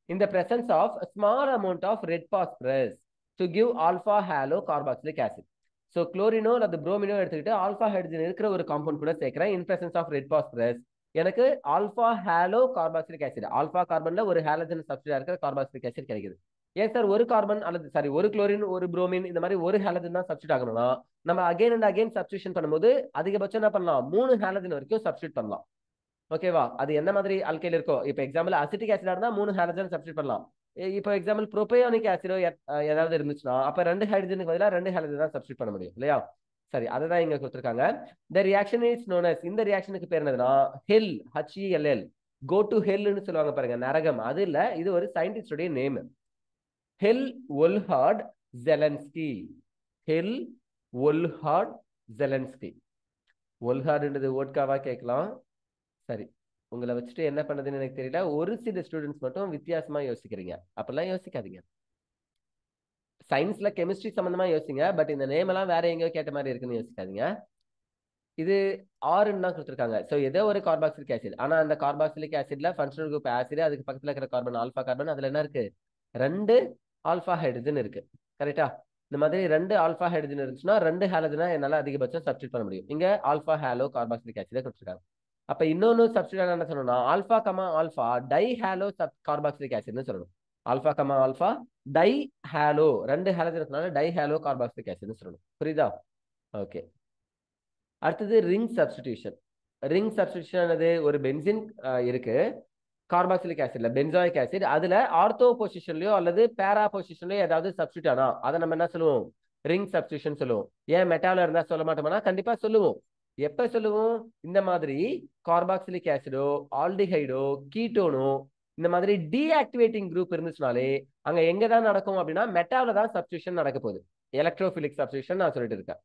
Speaker 1: In the presence of a small amount of red phosphorus to give alpha halo carboxylic acid. So குளோரினோ அல்லது புரோமினோ எடுத்துக்கிட்டு ஆல்பா ஹைட்ரஜன் இருக்கிற ஒரு காம்பவுண்ட் கூட சேர்க்கிறேன். In presence of red phosphorus எனக்கு alpha halo carboxylic acid, alpha கார்பன்ல ஒரு ஹாலஜன் சப்ஸ்டியா இருக்கிற கார்பாக்சிலிக் ஆசிட் கிடைக்குது. ஏன் சார் ஒரு கார்பன் அல்லது சாரி ஒரு குளோரின் ஒரு புரோமின் இந்த மாதிரி ஒரு ஹாலஜன் தான் சப்ஸ்டியூட் ஆகணும்னா நம்ம அகைன் அண்ட் அகைன் சப்ஸ்டியூஷன் பண்ணும்போது அதிகபட்சம் என்ன பண்ணலாம்? 3 ஹாலஜன் வரைக்கும் சப்ஸ்டியூட் பண்ணலாம். ஓகேவா? அது என்ன மாதிரி ஆல்கைல் இருக்கோ, இப்போ எக்ஸாம்பிள் அசிட்டிக் ஆசிடா இருந்தா 3 ஹாலஜன் சப்ஸ்டியூட் பண்ணலாம். இப்போ எக்ஸாம்பிள் ப்ரோபயோனிக் ஆசிடோ ஏதாவது இருந்துச்சுன்னா அப்ப 2 ஹைட்ரஜனுக்கு பதிலாக 2 ஹாலஜன் தான் சப்ஸ்டியூட் பண்ண முடியும் இல்லையா? சரி, அதை தான் இங்க கொடுத்துருக்காங்க. The reaction is known as, இந்த ரியாக்ஷனுக்கு பேர் என்னதுன்னா ஹெல், HELL. கோ டு ஹெல்னு சொல்லுவாங்க பாருங்க, நரகம். அது இல்ல, இது ஒரு சயின்டிஸ்டுடைய நேம். ஹெல் ஒல்ஹார்ட் ஜெலன்ஸ்கி. ஹெல் ஒல்ஹார்ட் ஜெலன்ஸ்கி. ஒல்ஹார்ட்ன்றது ஓட்காவா கேட்கலாம். சரி, உங்களை வச்சுட்டு என்ன பண்ணதுன்னு எனக்கு தெரியல. ஒரு சில ஸ்டூடெண்ட்ஸ் மட்டும் வித்தியாசமா யோசிக்கிறீங்க, அப்படிலாம் யோசிக்காதீங்க. சயின்ஸ்ல கெமிஸ்ட்ரி சம்பந்தமா யோசிங்க, பட் இந்த நேம் எல்லாம் வேற எங்கேயோ கேட்ட மாதிரி இருக்குன்னு யோசிக்காதீங்க. இது ஆறுன்னு தான் கொடுத்துருக்காங்க. ஸோ ஏதோ ஒரு கார்பாக்சிலிக் ஆசிட், ஆனா அந்த கார்பாக்சிலிக் ஆசிட்ல ஃபங்க்ஷனல் குரூப் ஆசிட், அதுக்கு பக்கத்துல இருக்கிற கார்பன் ஆல்பா கார்பன், அதுல என்ன இருக்கு? 2 ஆல்பா ஹைட்ரஜன் இருக்கு. கரெக்டா? இந்த மாதிரி 2 ஆல்பா ஹைட்ரஜன் இருந்துச்சுன்னா 2 ஹாலஜனா என்னால அதிகபட்சம் சப்ஸ்டியூட் பண்ண முடியும். இங்க ஆல்பா ஹாலோ கார்பாக்சிலிக் ஆசிட் கொடுத்துருக்காங்க. அப்ப இன்னொன்னு சப்ஸ்டிடியூட் என்ன சொல்லணும்னா alpha comma alpha di halo carboxylic ஆசிட்னு சொல்லணும். Alpha comma alpha di halo, 2 halogen இருக்கனால டை ஹாலோ கார்பாக்சிலிக் ஆசிட்னு சொல்லணும். புரியுதா? ஓகே. அடுத்தது ரிங் சப்ஸ்டிடியூஷன். ரிங் சப்ஸ்டிடியூஷன் ஆனது ஒரு பென்சின் இருக்கு கார்பாக்சிலிக் ஆசிட்ல, பென்சாயிக் ஆசிட். அதுல ஆர்த்தோ பொசிஷன்லயோ அல்லது பேரா பொசிஷன்லயோ ஏதாவது சப்ஸ்டியூட் ஆனா அதை நம்ம என்ன சொல்லுவோம்? ரிங் சப்ஸ்டிடியூஷன் சொல்லுவோம். ஏன் மெட்டால இருந்தா சொல்ல மாட்டோம்னா கண்டிப்பா சொல்லுவோம். எப்ப சொல்லுவோம்? இந்த மாதிரி கார்பாக்சிலிக் ஆசிடோ ஆல்டிஹைடோ கீட்டோனோ இந்த மாதிரி டீஆக்டிவேட்டிங் குரூப் இருந்துச்சுனாலே அங்க எங்க தான் நடக்கும் அப்படின்னா மெட்டால தான் சப்ஸ்டிடியூஷன் நடக்க போகுது. எலக்ட்ரோபிலிக் சப்ஸ்டிடியூஷன் நான் சொல்லிட்டு இருக்கேன்.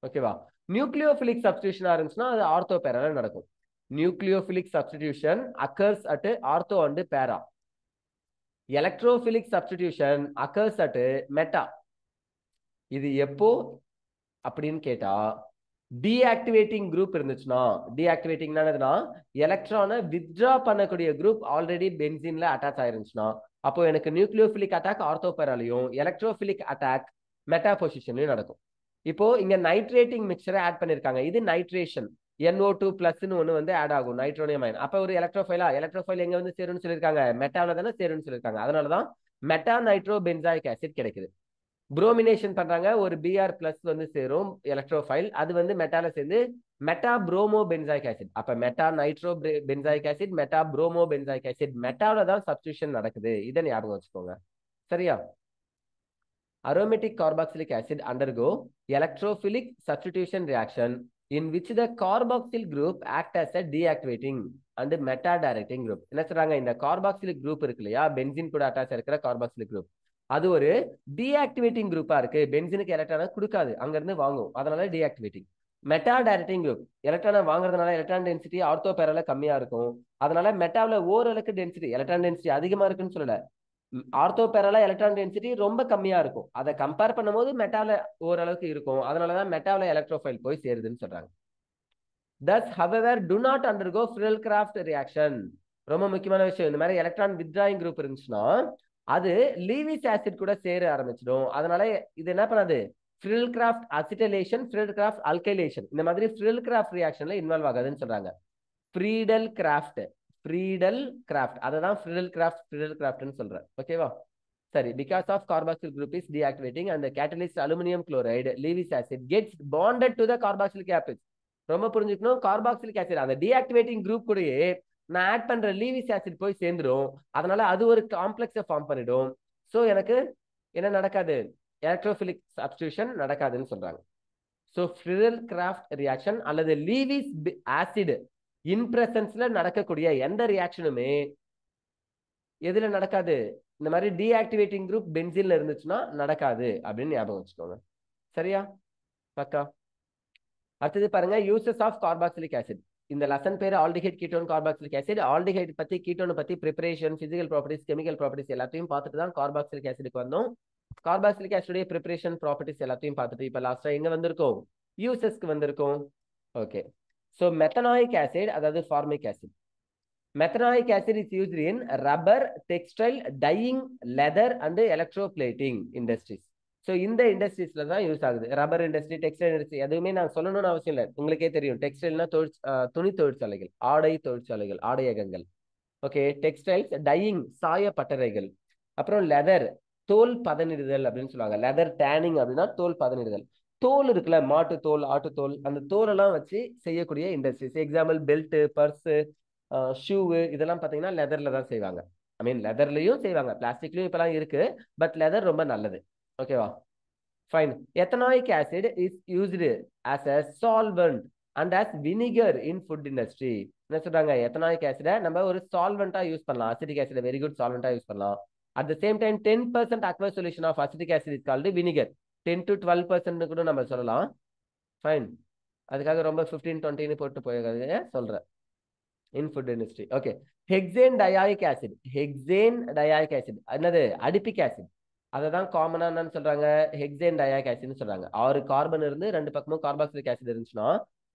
Speaker 1: ஓகேவா? நியூக்ளியோபிலிக் சப்ஸ்டிடியூஷனா இருந்துச்சுன்னா அது ஆர்த்தோ பேரால நடக்கும். Nucleophilic substitution occurs at ortho and para. Electrophilic substitution occurs at meta. இது எப்போ அப்படின்னு கேட்டா டீஆக்டிவேட்டிங் குரூப் இருந்துச்சுன்னா, டீஆக்டிவேட்டிங் என்னதுன்னா எலக்ட்ரானை வித்ட்ரா பண்ணக்கூடிய குரூப் ஆல்ரெடி பென்சீன்ல அட்டாச் ஆயிருந்துச்சுன்னா அப்போ எனக்கு நியூக்ளியோபிலிக் அட்டாக் ஆர்த்தோபெராலையும் எலக்ட்ரோபிலிக் அட்டாக் மெட்டா பொசிஷன்லயும் நடக்கும். இப்போ இங்க நைட்ரேட்டிங் மிக்சரை ஆட் பண்ணிருக்காங்க. இது நைட்ரேஷன். NO2 பிளஸ்னு ஒன்று வந்து ஆட் ஆகும் நைட்ரோனியம் அயன். அப்போ ஒரு எலக்ட்ரோஃபைல் எங்க வந்து சேரும்னு சொல்லியிருக்காங்க? மெட்டால தானே சேரும்னு சொல்லியிருக்காங்க. அதனாலதான் மெட்டா நைட்ரோ பென்சாயிக் ஆசிட் கிடைக்குது. புரோமினேஷன் பண்றாங்க, ஒரு Br பிளஸ் வந்து சேரும் எலக்ட்ரோஃபைல். அது வந்து மெட்டால சேர்ந்து மெட்டா புரோமோ பென்சாயிக் ஆசிட். அப்ப meta nitro benzoic acid, meta bromo benzoic acid, மெட்டால தான் சப்ஸ்டிடியூஷன் நடக்குது. இதை ஞாபகம் வச்சுக்கோங்க. சரியா? Aromatic carboxylic acid undergo electrophilic substitution reaction in which the carboxyl group act as a deactivating and meta-directing group. என்ன சொல்றாங்க? இந்த கார்பாக்சிலிக் குரூப் இருக்கு இல்லையா, பென்சின் கூட அட்டாச் இருக்கிற கார்பாக்சிலிக் குரூப், அது ஒரு டீஆக்டிவேட்டிங் குரூப்பா இருக்கு. பென்சினுக்கு எலக்ட்ரானை கொடுக்காது, அங்க இருந்து வாங்கும். அதனால டீஆக்டிவேட்டிங். மெட்டா டைரக்டிங் குரூப் எலக்ட்ரானை வாங்குறதுனால எலக்ட்ரான் டென்சிட்டி ஆர்த்தோ பேரால கம்மியா இருக்கும். அதனால மெட்டாவில் ஓரளவுக்கு டென்சிட்டி, எலக்ட்ரான் டென்சிட்டி அதிகமா இருக்குன்னு சொல்லல, ஆர்த்தோ பேரால எலக்ட்ரான் டென்சிட்டி ரொம்ப கம்மியா இருக்கும். அதை கம்பேர் பண்ணும்போது மெட்டால ஓரளவுக்கு இருக்கும். அதனாலதான் மெட்டாவில் எலக்ட்ரோஃபைல் போய் சேருதுன்னு சொல்றாங்க. Thus, however, do not undergo Friedel-Crafts reaction. ரொம்ப முக்கியமான விஷயம், இந்த மாதிரி எலக்ட்ரான் வித்ட்ராயிங் குரூப் இருந்துச்சுன்னா அது லீவிஸ் ஆசிட் கூட சேர ஆரம்பிச்சிடும். அதனால இது என்ன பண்ணாது? Friedel-Crafts அசிட்டலேஷன், Friedel-Crafts அல்கைலேஷன், இந்த மாதிரி Friedel-Crafts ரியாக்ஷன்ல இன்வால்வ் ஆகாதுன்னு சொல்றாங்க. Friedel-Crafts அததான் Friedel-Crafts சொல்றேன். ஓகேவா? சரி. Because of carboxyl group is deactivating and the catalyst aluminum chloride Lewis acid gets bonded to the carboxylic acid. ரொம்ப புரிஞ்சுக்கணும். கார்பாக்சிலிக் ஆசிட் அந்த டீஆக்டிவேட்டிங் குரூப் கூடயே நான் ஆட் பண்ற லீவிஸ் ஆசிட் போய் சேர்ந்துடும். அதனால அது ஒரு காம்ப்ளெக்ஸை ஃபார்ம் பண்ணிடும். ஸோ எனக்கு என்ன நடக்காது? எலக்ட்ரோஃபிலிக் சப்ஸ்டிடியூஷன் நடக்காதுன்னு சொல்றாங்க. ஸோ Friedel-Crafts ரியாக்ஷன் அல்லது லீவிஸ் ஆசிட் இன் பிரசன்ஸ்ல நடக்கக்கூடிய எந்த ரியாக்ஷனுமே எதுல நடக்காது? இந்த மாதிரி டீஆக்டிவேட்டிங் குரூப் பென்சின்ல இருந்துச்சுன்னா நடக்காது அப்படின்னு ஞாபகம் வச்சுக்கோங்க. சரியா? பக்கா. அடுத்தது பாருங்க, யூசஸ் ஆஃப் கார்பாக்சிலிக் ஆசிட். இந்த லெசன் பேரு aldehyde ketone carboxylic acid. Aldehyde பத்தி, கீட்டோன் பத்தி preparation, physical properties, chemical properties எல்லாத்தையும் பார்த்துட்டு தான் கார்பாக்சிலிக் ஆசிடுக்கு வந்தோம். கார்பாக்சிலிக் ஆசிடுடைய ப்ரிப்பரேஷன், ப்ராப்பர்ட்டிஸ் எல்லாத்தையும் பார்த்துட்டு இப்ப லாஸ்டா எங்க வந்திருக்கோம்? யூசஸ்க்கு வந்திருக்கோம். ஓகே. ஸோ மெத்தனாயிக் ஆசிட், அதாவது formic acid. Methanoic acid is used in rubber, textile, dyeing, leather and electroplating industries. So இந்த இண்டஸ்ட்ரீஸ்ல தான் யூஸ் ஆகுது. ரப்பர் இண்டஸ்ட்ரி, டெக்ஸ்டைல் இண்டஸ்ட்ரி, எதுவுமே நான் சொல்லணும்னு அவசியம் இல்லை, உங்களுக்கே தெரியும். டெக்ஸ்டைல்னா துணி தொழிற்சாலைகள், ஆடை தொழிற்சாலைகள், ஆடையகங்கள். ஓகே. டெக்ஸ்டைல்ஸ், டையிங் சாய பட்டறைகள். அப்புறம் லெதர் தோல் பதனிடுதல் அப்படின்னு சொல்லுவாங்க. லெதர் டேனிங் அப்படின்னா தோல் பதனிடுதல். தோல் இருக்குல்ல, மாட்டு தோல், ஆட்டு தோல், அந்த தோலெல்லாம் வச்சு செய்யக்கூடிய industries. Example belt, purse, shoe, இதெல்லாம் பார்த்தீங்கன்னா லெதர்ல தான் செய்வாங்க. ஐ மீன் லெதர்லயும் செய்வாங்க, பிளாஸ்டிக்லயும் இப்பெல்லாம் இருக்கு, பட் லெதர் ரொம்ப நல்லது. ஓகேவா? Fine. Ethanoic acid is used as a solvent and as vinegar in food industry. என்ன சொல்றாங்க? எத்தனாயிக் ஆசிடை நம்ம ஒரு சால்வெண்டா யூஸ் பண்ணலாம். அசிட்டிக் ஆசிட் வெரி குட் சால்வெண்டா யூஸ் பண்ணலாம். At the same time 10% aqueous solution of acetic acid is called vinegar. 10 to 12% கூட நம்ம சொல்லலாம். ஃபைன். அதுக்காக ரொம்ப 15-20 போட்டு போயிருக்காது சொல்றேன். In food industry. Okay. Hexane dioic acid. Hexane dioic acid. என்னது? Adipic acid. அததான் காமனா என்னன்னு சொல்றாங்க? ஹெக்ஸேன் டயாயிக் ஆசிட்னு சொல்றாங்க. 6 கார்பன் இருந்து 2 பக்கமும் கார்பாக்சிலிக் ஆசிட் இருந்துச்சுன்னா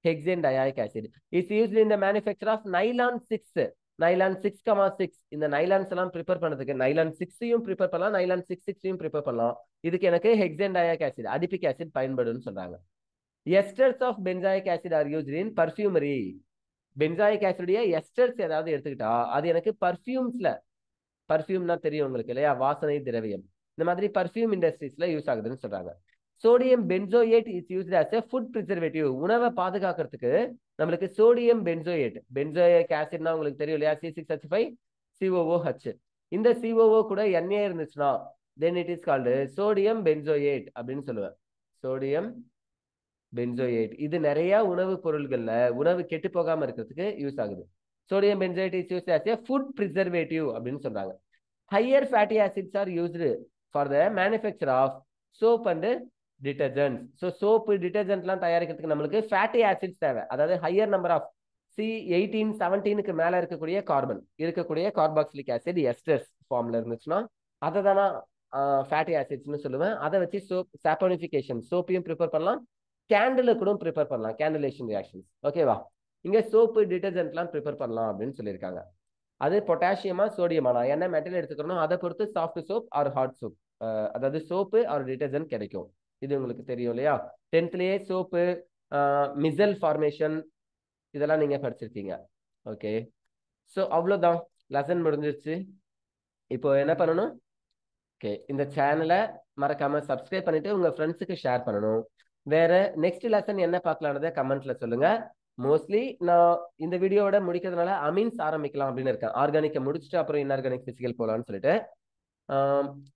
Speaker 1: hexane dioic acid is used in the manufacture of nylon 6. Nylon 6,6 இந்த நைலான்ஸ் எல்லாம் ப்ரிப்பேர் பண்ணதுக்கு நைலான் 6ஐயும் ப்ரிப்பேர் பண்ணலாம், நைலான் 6,6ஐயும் ப்ரிப்பேர் பண்ணலாம். இதுக்கு எனக்கு hexane dioic acid, adipic acid பயன்படும்னு சொல்றாங்க. Esters of benzoic acid are used in perfumery. Benzoic ஆசிடைய எஸ்டர்ஸ் ஏதாவது எடுத்துக்கிட்டா அது எனக்கு பர்ஃப்யூம்னா தெரியும் உங்களுக்கு இல்லையா, வாசனை திரவியம். இந்த மாதிரி பர்ஃப்யூம் இண்டஸ்ட்ரீஸ்ல யூஸ் ஆகுதுன்னு சொல்றாங்க. Sodium benzoate is used as a food preservative. உணவை பாதுகாக்கிறதுக்கு நம்மளுக்கு சோடியம் பென்சோயிக் ஆசிட்னா உங்களுக்கு தெரியும் இல்லையா, C6H5 COOH. இந்த COO கூட Na இருந்துச்சுன்னா then it is called sodium benzoate அப்படின்னு சொல்லுவேன். சோடியம் பென்சோயேட் இது நிறைய உணவு பொருள்கள்ல உணவு கெட்டு போகாம இருக்கிறதுக்கு யூஸ் ஆகுது. Sodium benzoate is used as a food preservative அப்படின்னு சொல்றாங்க. Higher fatty acids are used for the manufacture of soap and detergents. So soap டிட்டர்ஜென்ட்லாம் தயாரிக்கிறதுக்கு நம்மளுக்கு ஃபேட்டி ஆசிட்ஸ் தேவை. அதாவது ஹையர் நம்பர் ஆஃப் C18 17க்கு மேல இருக்கக்கூடிய கார்பாக்சிலிக் ஆசிட் எஸ்டர்ஸ் ஃபார்ம்ல இருந்துச்சுன்னா அதை தானே ஃபேட்டி ஆசிட்ஸ்னு சொல்லுவேன். அதை வச்சு சாப்போனிஃபிகேஷன் சோப்பையும் ப்ரிப்பேர் பண்ணலாம், கேண்டில் கூட ப்ரிப்பேர் பண்ணலாம், கேண்டிலேஷன் ரியாக்ஷன்ஸ். ஓகேவா, இங்க சோப்பு டிட்டர்ஜென்ட்லாம் ப்ரிப்பேர் பண்ணலாம் அப்படின்னு சொல்லியிருக்காங்க. அது பொட்டாசியமா சோடியமா நான் என்ன மெட்டீரியல் எடுத்துக்கணும் அதை பொறுத்து soft soap or hard soap, அதாவது சோப்பு ஆர் டிட்டர்ஜென்ட் கிடைக்கும். இது உங்களுக்கு தெரியும் இல்லையா, 10th சோப்பு மிசல் ஃபார்மேஷன் இதெல்லாம் நீங்க படிச்சிருக்கீங்க. ஓகே, ஸோ அவ்வளோதான், லெசன் முடிஞ்சிருச்சு. இப்போ என்ன பண்ணணும், ஓகே இந்த சேனலை மறக்காம சப்ஸ்கிரைப் பண்ணிட்டு உங்க ஃப்ரெண்ட்ஸுக்கு ஷேர் பண்ணணும். வேற நெக்ஸ்ட் லெசன் என்ன பார்க்கலான்றதை கமெண்ட்ல சொல்லுங்க. மோஸ்ட்லி நான் இந்த வீடியோவோட முடிக்கிறதுனால அமீன்ஸ் ஆரம்பிக்கலாம் அப்படின்னு இருக்கேன். ஆர்கானிக்கை முடிச்சுட்டு அப்புறம் இன்ஆர்கானிக் பிசிக்கல் போகலான்னு சொல்லிட்டு.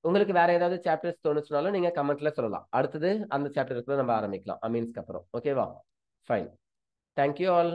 Speaker 1: உங்களுக்கு வேற ஏதாவது சாப்டர்ஸ் தோணுச்சுனாலும் நீங்க கமெண்ட்ல சொல்லலாம். அடுத்தது அந்த சாப்டருக்கு நம்ம ஆரம்பிக்கலாம் அமீன்ஸ்க்கு அப்புறம். ஓகேவா, ஃபைன், தேங்க்யூ ஆல்.